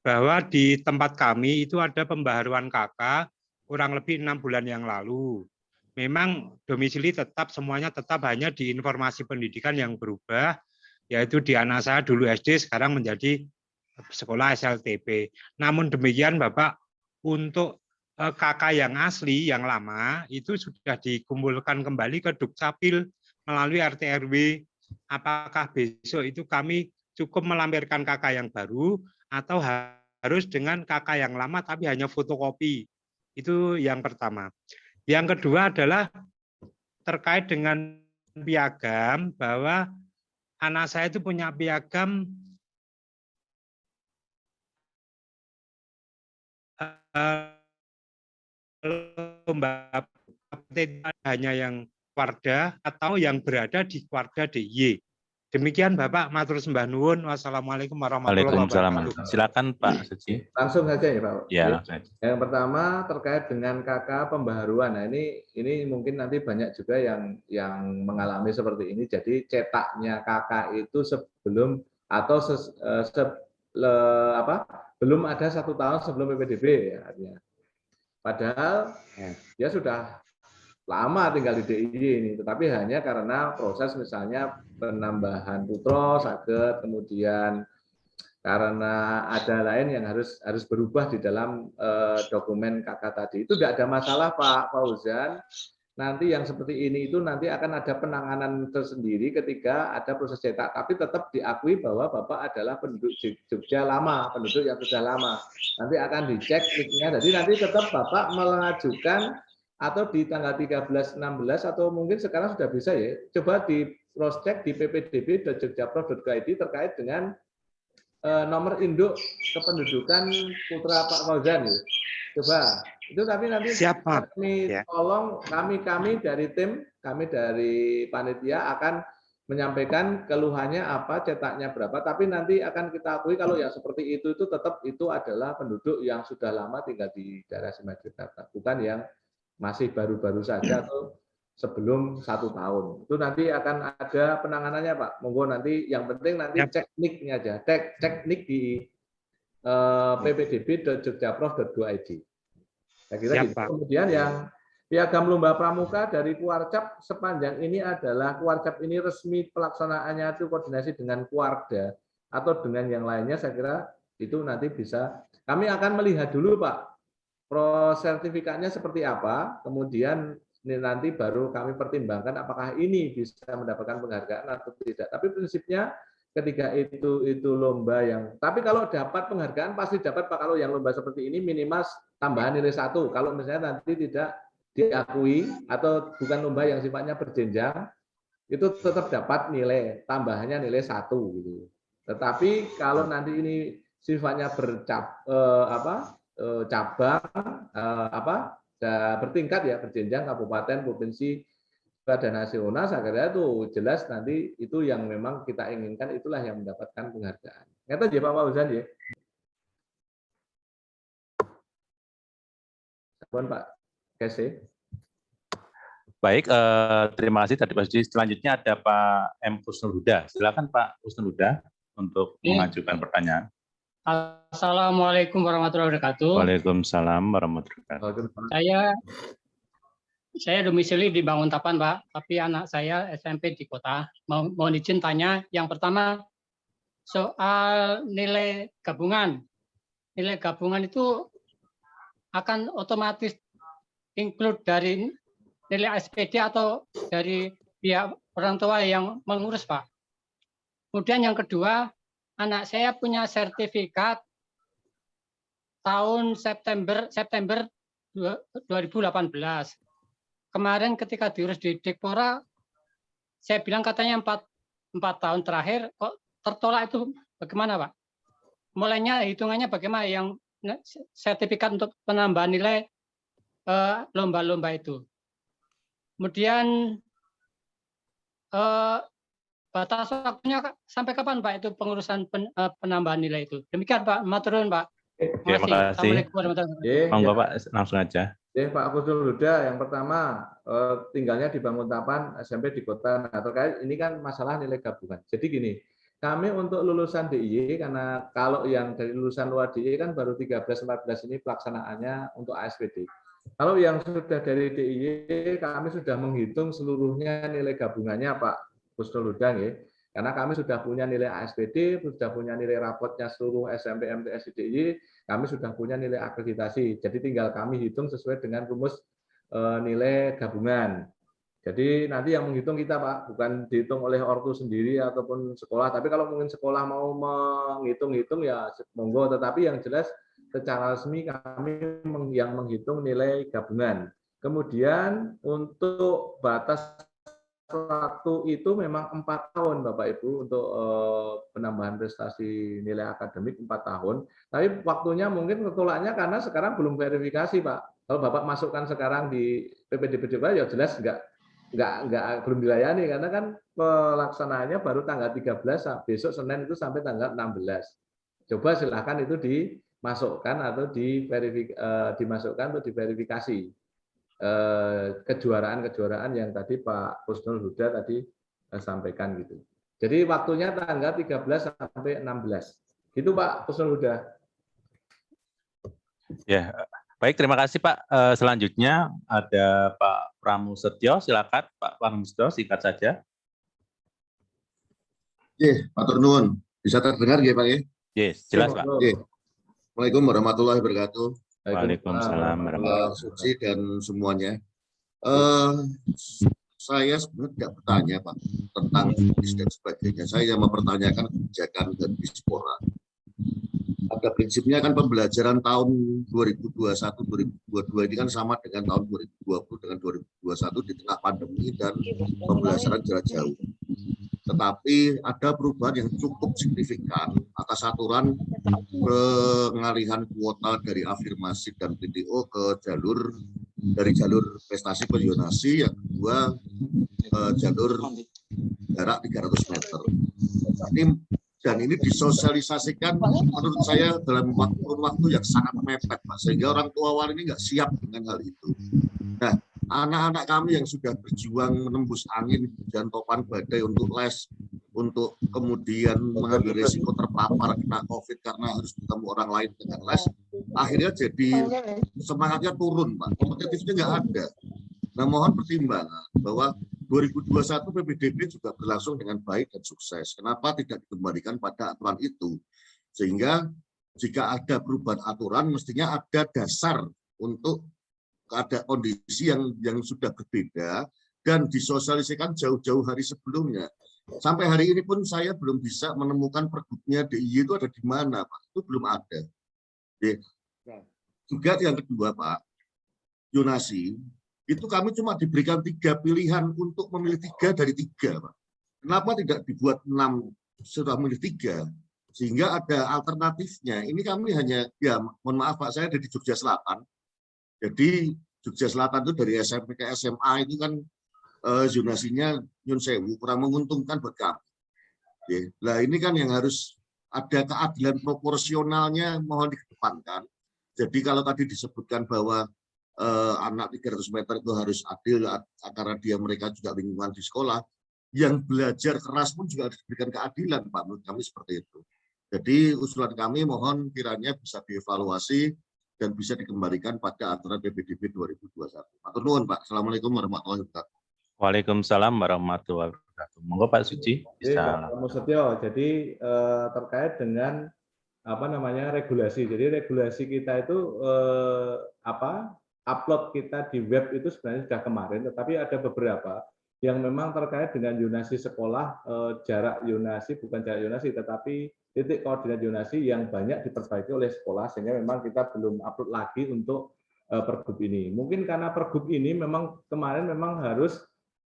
Bahwa di tempat kami itu ada pembaharuan KK kurang lebih 6 bulan yang lalu. Memang domisili tetap, semuanya tetap, hanya di informasi pendidikan yang berubah, yaitu di anak saya dulu SD, sekarang menjadi sekolah SLTP. Namun demikian Bapak, untuk KK yang asli, yang lama, itu sudah dikumpulkan kembali ke Dukcapil melalui RT RW. Apakah besok itu kami cukup melampirkan KK yang baru, atau harus dengan KK yang lama tapi hanya fotokopi? Itu yang pertama. Yang kedua adalah terkait dengan piagam, bahwa anak saya itu punya piagam lomba hanya yang Warda atau yang berada di Warda DIY. Demikian Bapak, matur sembah nuwun. Wassalamualaikum warahmatullahi wabarakatuh. Silakan Pak Suci. Langsung saja ya Pak. Ya, yang pertama terkait dengan KK pembaharuan. Nah, ini mungkin nanti banyak juga yang mengalami seperti ini. Jadi cetaknya KK itu sebelum atau belum ada 1 tahun sebelum PPDB ya, artinya. Padahal dia sudah lama tinggal di DIY ini, tetapi hanya karena proses misalnya penambahan putra saged, kemudian karena ada lain yang harus berubah di dalam dokumen KK tadi. Itu tidak ada masalah Pak Fauzan. Nanti yang seperti ini itu nanti akan ada penanganan tersendiri ketika ada proses cetak. Tapi tetap diakui bahwa Bapak adalah penduduk Jogja lama, penduduk yang sudah lama. Nanti akan dicek nicknya. Jadi nanti tetap Bapak mengajukan atau di tanggal 13, 16 atau mungkin sekarang sudah bisa ya. Coba di cross check di ppdb.jogjaprof.id terkait dengan nomor induk kependudukan putra Pak Fauzan ya. Coba itu, tapi nanti siapa kami tolong kami dari tim, kami dari panitia akan menyampaikan keluhannya apa, cetaknya berapa, tapi nanti akan kita akui kalau yang seperti itu tetap itu adalah penduduk yang sudah lama tinggal di daerah Simalungun, bukan yang masih baru-baru saja atau sebelum 1 tahun. Itu nanti akan ada penanganannya Pak. Monggo nanti, yang penting nanti cek nick-nya aja. Cek nick di ppdb.jogjaprof.id. Saya kira gitu. Kemudian yang piagam lomba pramuka dari Kuarcap, sepanjang ini adalah Kuarcap ini resmi pelaksanaannya itu koordinasi dengan Kuarda atau dengan yang lainnya, saya kira itu nanti bisa. Kami akan melihat dulu Pak, sertifikatnya seperti apa, kemudian ini nanti baru kami pertimbangkan apakah ini bisa mendapatkan penghargaan atau tidak. Tapi prinsipnya ketika itu lomba yang, tapi kalau dapat penghargaan pasti dapat Pak. Kalau yang lomba seperti ini minimal tambahan nilai 1. Kalau misalnya nanti tidak diakui atau bukan lomba yang sifatnya berjenjang, itu tetap dapat nilai tambahannya nilai 1 gitu. Tetapi kalau nanti ini sifatnya cabang bertingkat ya, berjenjang kabupaten, provinsi, dan nasional, saya kira itu jelas nanti itu yang memang kita inginkan, itulah yang mendapatkan penghargaan. Ngerti ya Pak Fauzan ya? Pak Kese. Baik, terima kasih tadi Pak Suci. Selanjutnya ada Pak M. Husnul Huda. Silakan Pak Husnul Huda untuk mengajukan pertanyaan. Assalamualaikum warahmatullahi wabarakatuh. Waalaikumsalam warahmatullahi wabarakatuh. Saya domisili di Banguntapan, Pak, tapi anak saya SMP di kota. Mohon izin tanya, yang pertama soal nilai gabungan. Nilai gabungan itu akan otomatis include dari nilai SPD atau dari pihak orang tua yang mengurus, Pak. Kemudian yang kedua, anak saya punya sertifikat tahun September 2018. Kemarin ketika diurus di Dikpora, saya bilang katanya 4 tahun terakhir, kok tertolak itu bagaimana, Pak? Mulainya hitungannya bagaimana yang sertifikat untuk penambahan nilai lomba-lomba itu. Kemudian batas waktunya sampai kapan, Pak, itu pengurusan penambahan nilai itu? Demikian, Pak. Matur nuwun, Pak. Terima kasih. Monggo, Pak, langsung aja. Pak Kusnul Huda, yang pertama tinggalnya di Banguntapan, SMP di kota. Nah, terkait ini kan masalah nilai gabungan. Jadi gini, kami untuk lulusan DIY, karena kalau yang dari lulusan luar DIY kan baru 13-14 ini pelaksanaannya untuk ASPD. Kalau yang sudah dari DIY, kami sudah menghitung seluruhnya nilai gabungannya, Pak Kusnul Huda, ya. Karena kami sudah punya nilai ASPD, sudah punya nilai rapotnya seluruh SMP MTS di DIY, kami sudah punya nilai akreditasi. Jadi tinggal kami hitung sesuai dengan rumus nilai gabungan. Jadi nanti yang menghitung kita, Pak, bukan dihitung oleh ortu sendiri ataupun sekolah. Tapi kalau mungkin sekolah mau menghitung-hitung ya monggo. Tetapi yang jelas secara resmi kami yang menghitung nilai gabungan. Kemudian untuk batas waktu itu memang 4 tahun, Bapak Ibu, untuk penambahan prestasi nilai akademik 4 tahun. Tapi waktunya mungkin ketolaknya karena sekarang belum verifikasi, Pak. Kalau Bapak masukkan sekarang di PPDB, ya jelas belum dilayani karena kan pelaksanaannya baru tanggal 13, besok Senin itu sampai tanggal 16. Coba silakan itu dimasukkan atau dimasukkan atau diverifikasi. Kejuaraan yang tadi Pak Kusnul Huda tadi sampaikan gitu. Jadi waktunya tanggal 13 sampai 16. Gitu Pak Kusnul Huda. Ya, baik, terima kasih Pak. Selanjutnya ada Pak Pramusetyo, silakan Pak Pramusetyo, singkat saja. Matur nuwun. Bisa terdengar nggih Pak ya? Yes, jelas Pak. Assalamualaikum warahmatullahi wabarakatuh. Waalaikumsalam warahmatullahi wabarakatuh. Suci dan semuanya. Saya sebenarnya tidak bertanya Pak tentang bisnis dan sebagainya. Saya mempertanyakan kebijakan dan Dikpora. Pada prinsipnya kan pembelajaran tahun 2021-2022 ini kan sama dengan tahun 2020 dengan 2021 di tengah pandemi dan pembelajaran jarak jauh. Tetapi ada perubahan yang cukup signifikan atas aturan pengalihan kuota dari afirmasi dan PTO ke jalur prestasi ke zonasi, yang kedua jalur jarak 300 meter. Dan ini disosialisasikan menurut saya dalam waktu yang sangat mepet, Pak, sehingga orang tua awal ini nggak siap dengan hal itu. Nah, anak-anak kami yang sudah berjuang menembus angin dan topan badai untuk les, untuk kemudian mengambil risiko terpapar kena COVID karena harus bertemu orang lain dengan les, akhirnya jadi semangatnya turun, Pak. Kompetitifnya nggak ada. Nah, mohon pertimbangan bahwa 2021 PPDB juga berlangsung dengan baik dan sukses. Kenapa tidak dikembalikan pada aturan itu? Sehingga jika ada perubahan aturan, mestinya ada dasar untuk ada kondisi yang sudah berbeda dan disosialisasikan jauh-jauh hari sebelumnya. Sampai hari ini pun saya belum bisa menemukan pergubnya DIY itu ada di mana, Pak. Itu belum ada. Juga yang kedua, Pak, zonasi. Itu kami cuma diberikan 3 pilihan untuk memilih 3 dari 3, Pak. Kenapa tidak dibuat 6 sudah memilih 3? Sehingga ada alternatifnya. Ini kami hanya, ya mohon maaf Pak, saya ada di Jogja Selatan. Jadi Jogja Selatan itu dari SMP ke SMA itu kan zonasinya nyun sewu, kurang menguntungkan buat kami. Nah ini kan yang harus ada keadilan proporsionalnya mohon dikedepankan. Jadi kalau tadi disebutkan bahwa anak 300 meter itu harus adil karena mereka juga lingkungan di sekolah, yang belajar keras pun juga harus diberikan keadilan, Pak, menurut kami seperti itu. Jadi usulan kami mohon kiranya bisa dievaluasi dan bisa dikembalikan pada aturan PPDB 2021. Matur nuwun Pak. Assalamualaikum warahmatullahi wabarakatuh. Waalaikumsalam warahmatullahi wabarakatuh. Monggo Pak Suci bisa. Pak Musetyo, jadi terkait dengan regulasi. Jadi regulasi kita itu upload kita di web itu sebenarnya sudah kemarin, tetapi ada beberapa yang memang terkait dengan yonasi sekolah, jarak yonasi, bukan jarak yonasi, tetapi titik koordinat yonasi yang banyak diperbaiki oleh sekolah, sehingga memang kita belum upload lagi untuk pergub ini. Mungkin karena pergub ini memang kemarin memang harus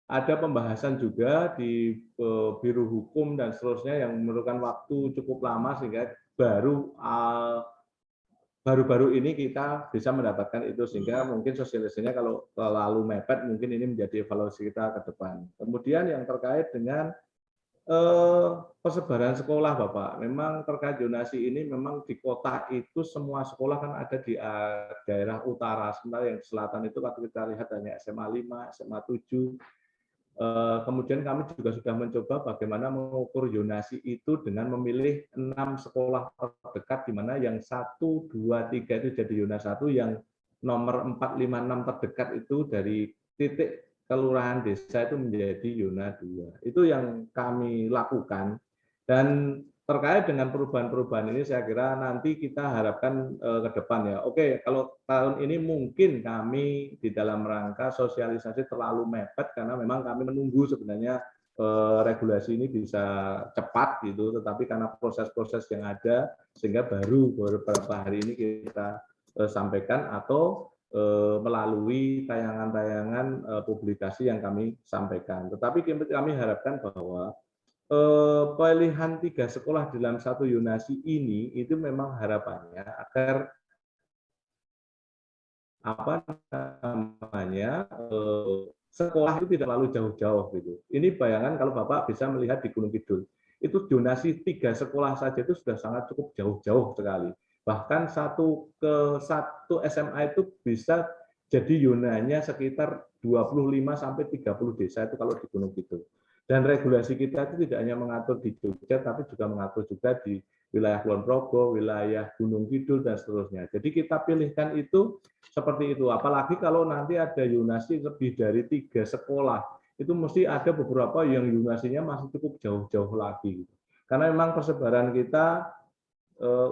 ada pembahasan juga di Biro Hukum dan seterusnya yang memerlukan waktu cukup lama, sehingga baru-baru ini kita bisa mendapatkan itu, sehingga mungkin sosialisasinya kalau terlalu mepet mungkin ini menjadi evaluasi kita ke depan. Kemudian yang terkait dengan persebaran sekolah, Bapak, memang terkait zonasi ini memang di kota itu semua sekolah kan ada di daerah utara, sementara yang di selatan itu kalau kita lihat hanya SMA 5, SMA 7. Kemudian kami juga sudah mencoba bagaimana mengukur zonasi itu dengan memilih 6 sekolah terdekat, di mana yang 1, 2, 3 itu jadi zona 1, yang nomor 4, 5, 6 terdekat itu dari titik kelurahan desa itu menjadi zona 2. Itu yang kami lakukan. Dan terkait dengan perubahan-perubahan ini saya kira nanti kita harapkan ke depan ya. Oke, kalau tahun ini mungkin kami di dalam rangka sosialisasi terlalu mepet karena memang kami menunggu sebenarnya regulasi ini bisa cepat gitu, tetapi karena proses-proses yang ada sehingga baru beberapa hari ini kita sampaikan atau melalui tayangan-tayangan publikasi yang kami sampaikan. Tetapi kami harapkan bahwa pilihan 3 sekolah dalam 1 zonasi ini itu memang harapannya agar sekolah itu tidak terlalu jauh-jauh gitu. Ini bayangan kalau Bapak bisa melihat di Gunung Kidul, itu zonasi 3 sekolah saja itu sudah sangat cukup jauh-jauh sekali. Bahkan satu SMA itu bisa jadi zonanya sekitar 25 sampai 30 desa itu kalau di Gunung Kidul. Dan regulasi kita itu tidak hanya mengatur di Jogja, tapi juga mengatur juga di wilayah Kulon Progo, wilayah Gunung Kidul, dan seterusnya. Jadi kita pilihkan itu seperti itu. Apalagi kalau nanti ada zonasi lebih dari 3 sekolah, itu mesti ada beberapa yang zonasinya masih cukup jauh-jauh lagi. Karena memang persebaran kita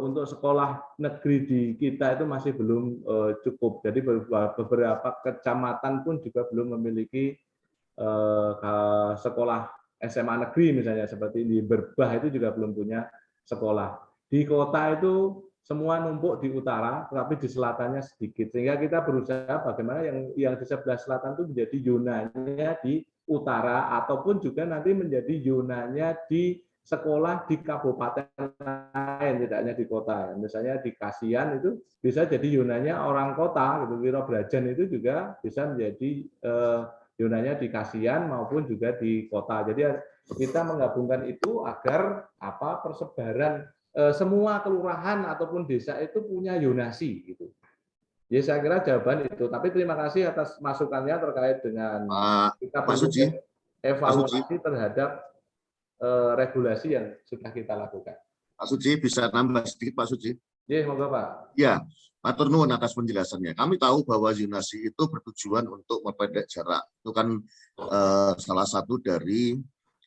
untuk sekolah negeri di kita itu masih belum cukup. Jadi beberapa kecamatan pun juga belum memiliki sekolah SMA negeri, misalnya seperti di Berbah itu juga belum punya sekolah. Di kota itu semua numpuk di utara, tetapi di selatannya sedikit. Sehingga kita berusaha bagaimana yang di sebelah selatan itu menjadi zonanya di utara, ataupun juga nanti menjadi zonanya di sekolah di kabupaten lain, tidak hanya di kota. Misalnya di Kasihan itu bisa jadi zonanya orang kota, gitu. Wirobrajan itu juga bisa menjadi zonanya di Kasihan maupun juga di kota. Jadi kita menggabungkan itu agar persebaran semua kelurahan ataupun desa itu punya zonasi gitu. Jadi saya kira jawaban itu. Tapi terima kasih atas masukannya terkait dengan kita perlu evaluasi terhadap regulasi yang sudah kita lakukan. Pak Suci bisa nambah sedikit Pak Suci? Ya, moga Pak. Ya, matur nuwun atas penjelasannya. Kami tahu bahwa zonasi itu bertujuan untuk memperpendek jarak. Itu kan salah satu dari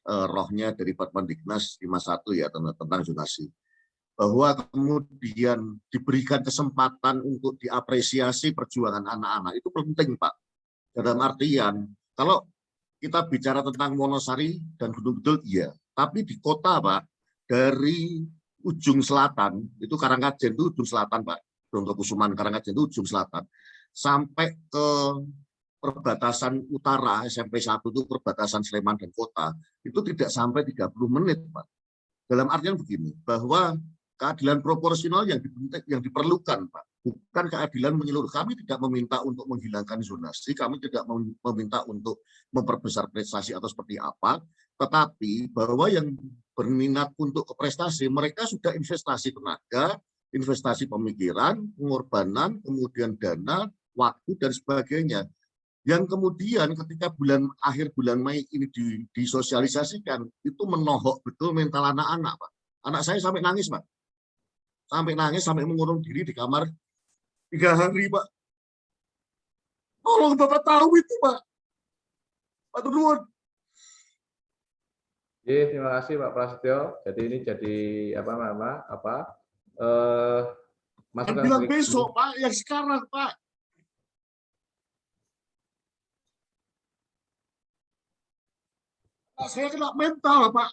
rohnya dari Permendiknas 51 ya tentang zonasi. Bahwa kemudian diberikan kesempatan untuk diapresiasi perjuangan anak-anak itu penting Pak. Dalam artian kalau kita bicara tentang Wonosari dan Gunung Kidul, iya. Tapi di kota, Pak, dari ujung selatan, itu Karangkajen itu ujung selatan, Pak. Brontokusuman Karangkajen itu ujung selatan. Sampai ke perbatasan utara, SMP 1 itu perbatasan Sleman dan kota, itu tidak sampai 30 menit, Pak. Dalam artian begini, bahwa keadilan proporsional yang diperlukan, Pak. Bukan keadilan menyeluruh. Kami tidak meminta untuk menghilangkan zonasi, kami tidak meminta untuk memperbesar prestasi atau seperti apa, tetapi bahwa yang berminat untuk prestasi, mereka sudah investasi tenaga, investasi pemikiran, pengorbanan, kemudian dana, waktu, dan sebagainya. Yang kemudian ketika akhir bulan Mei ini disosialisasikan, itu menohok betul mental anak-anak, Pak. Anak saya sampai nangis, Pak. Sampai nangis, sampai mengurung diri di kamar 3 hari, Pak. Tolong Bapak tahu itu, Pak. Pak Turun. Terima kasih Pak Prasetyo. Jadi ini jadi masukan Bilang besok, Pak, yang sekarang, Pak. Saya kena mental, Pak.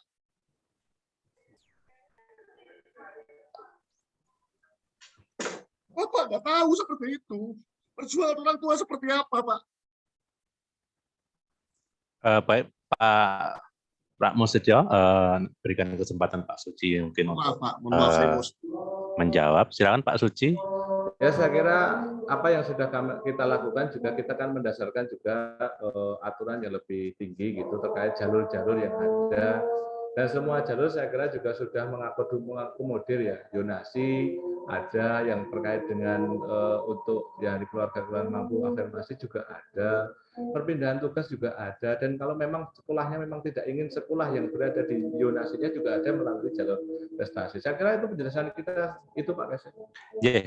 Bapak nggak tahu seperti itu. Perjuangan orang tua seperti apa, Pak? Baik, Pak Pramosedya, berikan kesempatan Pak Suci mungkin untuk menjawab. Silakan Pak Suci. Ya, saya kira apa yang sudah kita lakukan juga kita kan mendasarkan juga aturan yang lebih tinggi gitu terkait jalur-jalur yang ada, dan semua jalur saya kira juga sudah mengakomodir ya, zonasi ada, yang terkait dengan untuk yang di keluarga mampu afirmasi juga ada, perpindahan tugas juga ada, dan kalau memang sekolahnya memang tidak ingin sekolah yang berada di zonasinya juga ada melalui jalur prestasi. Saya kira itu penjelasan kita itu Pak Kasih.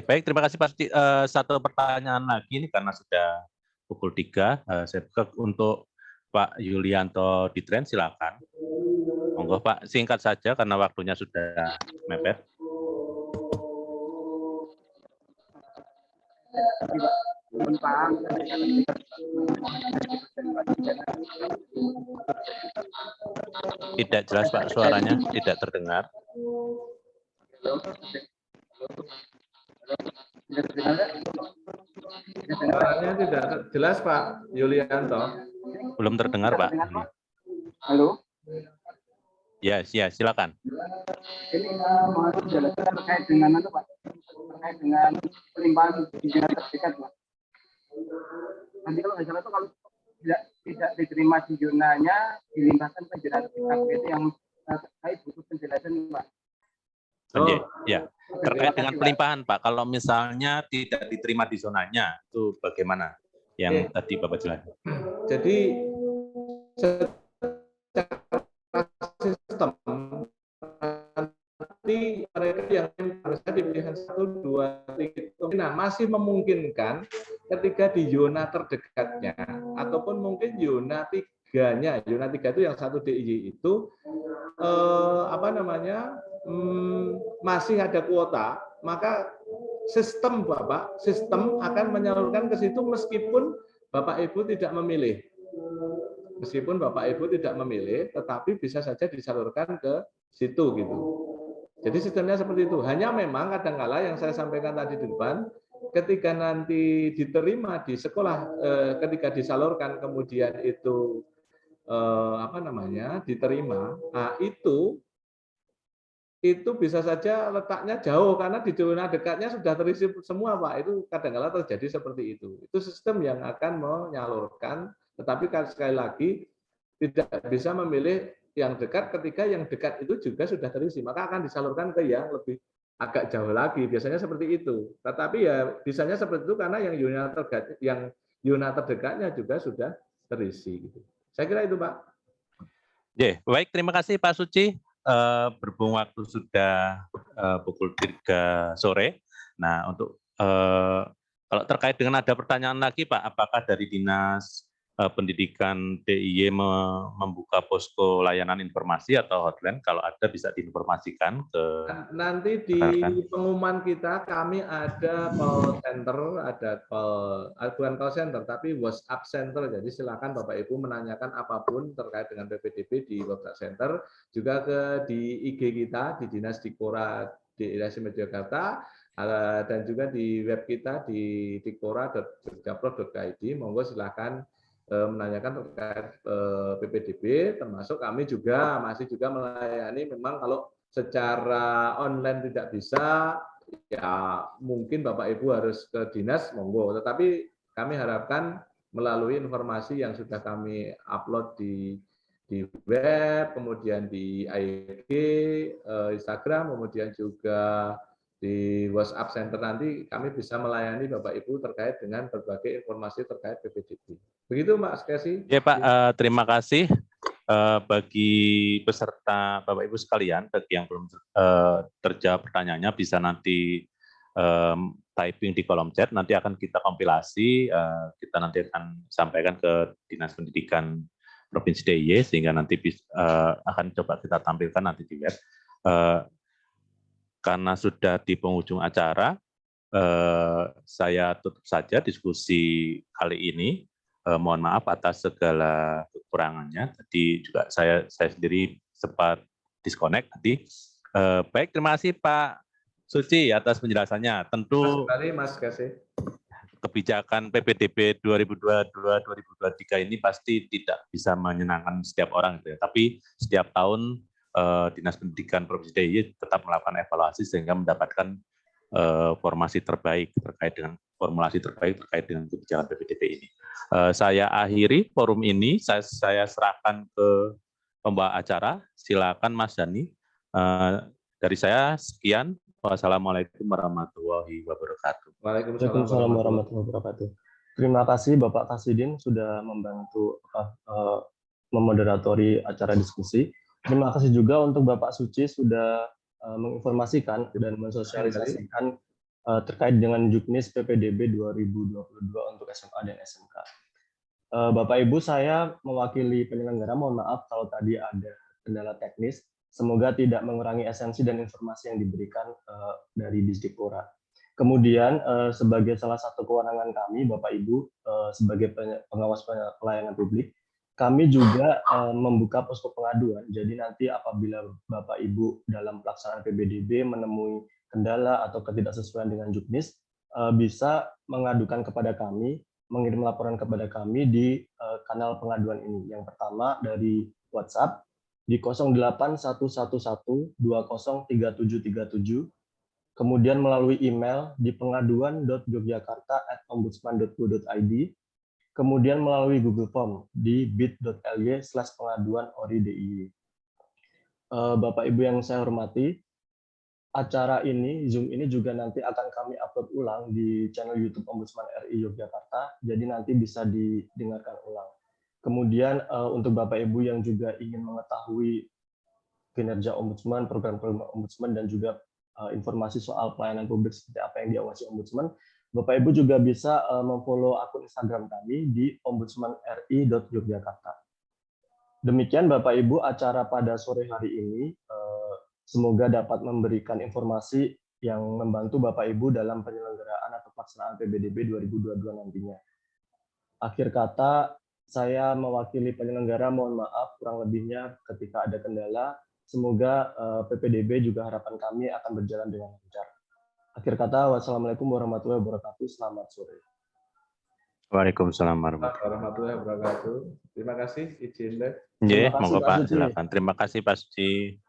Baik, terima kasih Pak Suci. Satu pertanyaan lagi ini karena sudah pukul 3, saya buka untuk Pak Yulianto Ditren, silakan. Monggo Pak, singkat saja karena waktunya sudah mepet. Tidak jelas Pak, suaranya tidak terdengar. Suaranya tidak jelas Pak Yulianto. Belum terdengar Pak. Halo. Ya, silakan. Ini mau dijelaskan terkait dengan apa Pak? Terkait dengan pelimpahan di dinas terdekat Pak. Nanti kalau nggak salah itu kalau tidak diterima di zonanya dilimpahkan ke dinas terdekat, itu yang saya butuh penjelasan Pak. Ya, terkait dengan pelimpahan Pak. Kalau misalnya tidak diterima di zonanya, itu bagaimana? Yang tadi Bapak jelaskan. Jadi sistem nanti mereka yang harusnya di pilihan 1, 2, 3 nah masih memungkinkan ketika di zona terdekatnya ataupun mungkin zona 3-nya, zona 3 itu yang 1 DIY itu masih ada kuota, maka sistem Bapak, sistem akan menyalurkan ke situ meskipun Bapak Ibu tidak memilih. Meskipun Bapak Ibu tidak memilih, tetapi bisa saja disalurkan ke situ gitu. Jadi sistemnya seperti itu. Hanya memang kadang-kala yang saya sampaikan tadi di depan, ketika nanti diterima di sekolah, ketika disalurkan kemudian itu diterima, nah itu bisa saja letaknya jauh karena di zona dekatnya sudah terisi semua Pak. Itu kadang-kala terjadi seperti itu. Itu sistem yang akan menyalurkan. Tetapi sekali lagi tidak bisa memilih yang dekat ketika yang dekat itu juga sudah terisi, maka akan disalurkan ke yang lebih agak jauh lagi. Biasanya seperti itu. Tetapi ya bisanya seperti itu karena yang zona terdekatnya juga sudah terisi. Gitu. Saya kira itu Pak. Baik, terima kasih Pak Suci. Berhubung waktu sudah pukul 3 sore. Nah, untuk kalau terkait dengan ada pertanyaan lagi Pak, apakah dari Dinas Pendidikan DIY membuka posko layanan informasi atau hotline? Kalau ada bisa diinformasikan ke nanti di pengumuman kita kami ada call center, bukan call center tapi WhatsApp center. Jadi silakan Bapak Ibu menanyakan apapun terkait dengan PPDB di WhatsApp center, juga di IG kita di Dinas Dikora di Yogyakarta, dan juga di web kita di dikora.jogjaprod.id. Monggo silakan menanyakan terkait PPDB, termasuk kami juga masih melayani. Memang kalau secara online tidak bisa, ya mungkin Bapak Ibu harus ke dinas, monggo. Tetapi kami harapkan melalui informasi yang sudah kami upload di web, kemudian di IG, Instagram, kemudian juga di WhatsApp Center nanti kami bisa melayani Bapak Ibu terkait dengan berbagai informasi terkait PPDB. Begitu Mas Kesi. Ya Pak, terima kasih. Bagi peserta Bapak Ibu sekalian, bagi yang belum terjawab pertanyaannya bisa nanti typing di kolom chat, nanti akan kita kompilasi, kita nanti akan sampaikan ke Dinas Pendidikan Provinsi DIY, sehingga nanti akan coba kita tampilkan nanti di web. Karena sudah di penghujung acara, saya tutup saja diskusi kali ini. Mohon maaf atas segala kekurangannya. Tadi juga saya sendiri sempat disconnect tadi. Baik, terima kasih Pak Suci atas penjelasannya. Tentu Mas Kasih. Kebijakan PPDB 2022-2023 ini pasti tidak bisa menyenangkan setiap orang, gitu ya. Tapi setiap tahun Dinas Pendidikan Provinsi DIY tetap melakukan evaluasi sehingga mendapatkan formulasi terbaik terkait dengan kebijakan PPDB ini. Saya akhiri forum ini, saya serahkan ke pembawa acara. Silakan Mas Dani. Dari saya sekian. Wassalamualaikum warahmatullahi wabarakatuh. Waalaikumsalam warahmatullahi wabarakatuh. Terima kasih Bapak Kasidin sudah membantu memoderatori acara diskusi. Terima kasih juga untuk Bapak Suci sudah menginformasikan dan mensosialisasikan terkait dengan Juknis PPDB 2022 untuk SMA dan SMK. Bapak Ibu, saya mewakili penyelenggara, mohon maaf kalau tadi ada kendala teknis. Semoga tidak mengurangi esensi dan informasi yang diberikan dari Disdikpora. Kemudian sebagai salah satu kewenangan kami, Bapak Ibu, sebagai pengawas pelayanan publik, kami juga membuka posko pengaduan. Jadi nanti apabila Bapak Ibu dalam pelaksanaan PPDB menemui kendala atau ketidaksesuaian dengan Juknis, bisa mengadukan kepada kami, mengirim laporan kepada kami di kanal pengaduan ini. Yang pertama dari WhatsApp di 08111203737, kemudian melalui email di pengaduan.yogyakarta@ombudsman.go.id, kemudian melalui Google Form di bit.ly/pengaduan-ORI-DIY. Bapak Ibu yang saya hormati, acara ini, Zoom ini juga nanti akan kami upload ulang di channel YouTube Ombudsman RI Yogyakarta, jadi nanti bisa didengarkan ulang. Kemudian untuk Bapak Ibu yang juga ingin mengetahui kinerja Ombudsman, program-program Ombudsman, dan juga informasi soal pelayanan publik seperti apa yang diawasi Ombudsman, Bapak Ibu juga bisa memfollow akun Instagram kami di ombudsmanri.yogyakarta. Demikian Bapak Ibu acara pada sore hari ini. Semoga dapat memberikan informasi yang membantu Bapak Ibu dalam penyelenggaraan atau pelaksanaan PPDB 2022 nantinya. Akhir kata, saya mewakili penyelenggara, mohon maaf kurang lebihnya ketika ada kendala. Semoga PPDB juga harapan kami akan berjalan dengan lancar. Akhir kata, wassalamualaikum warahmatullahi wabarakatuh. Selamat sore. Waalaikumsalam warahmatullahi wabarakatuh. Terima kasih, izin. Monggo Pak, silakan. Terima kasih Pak Suci.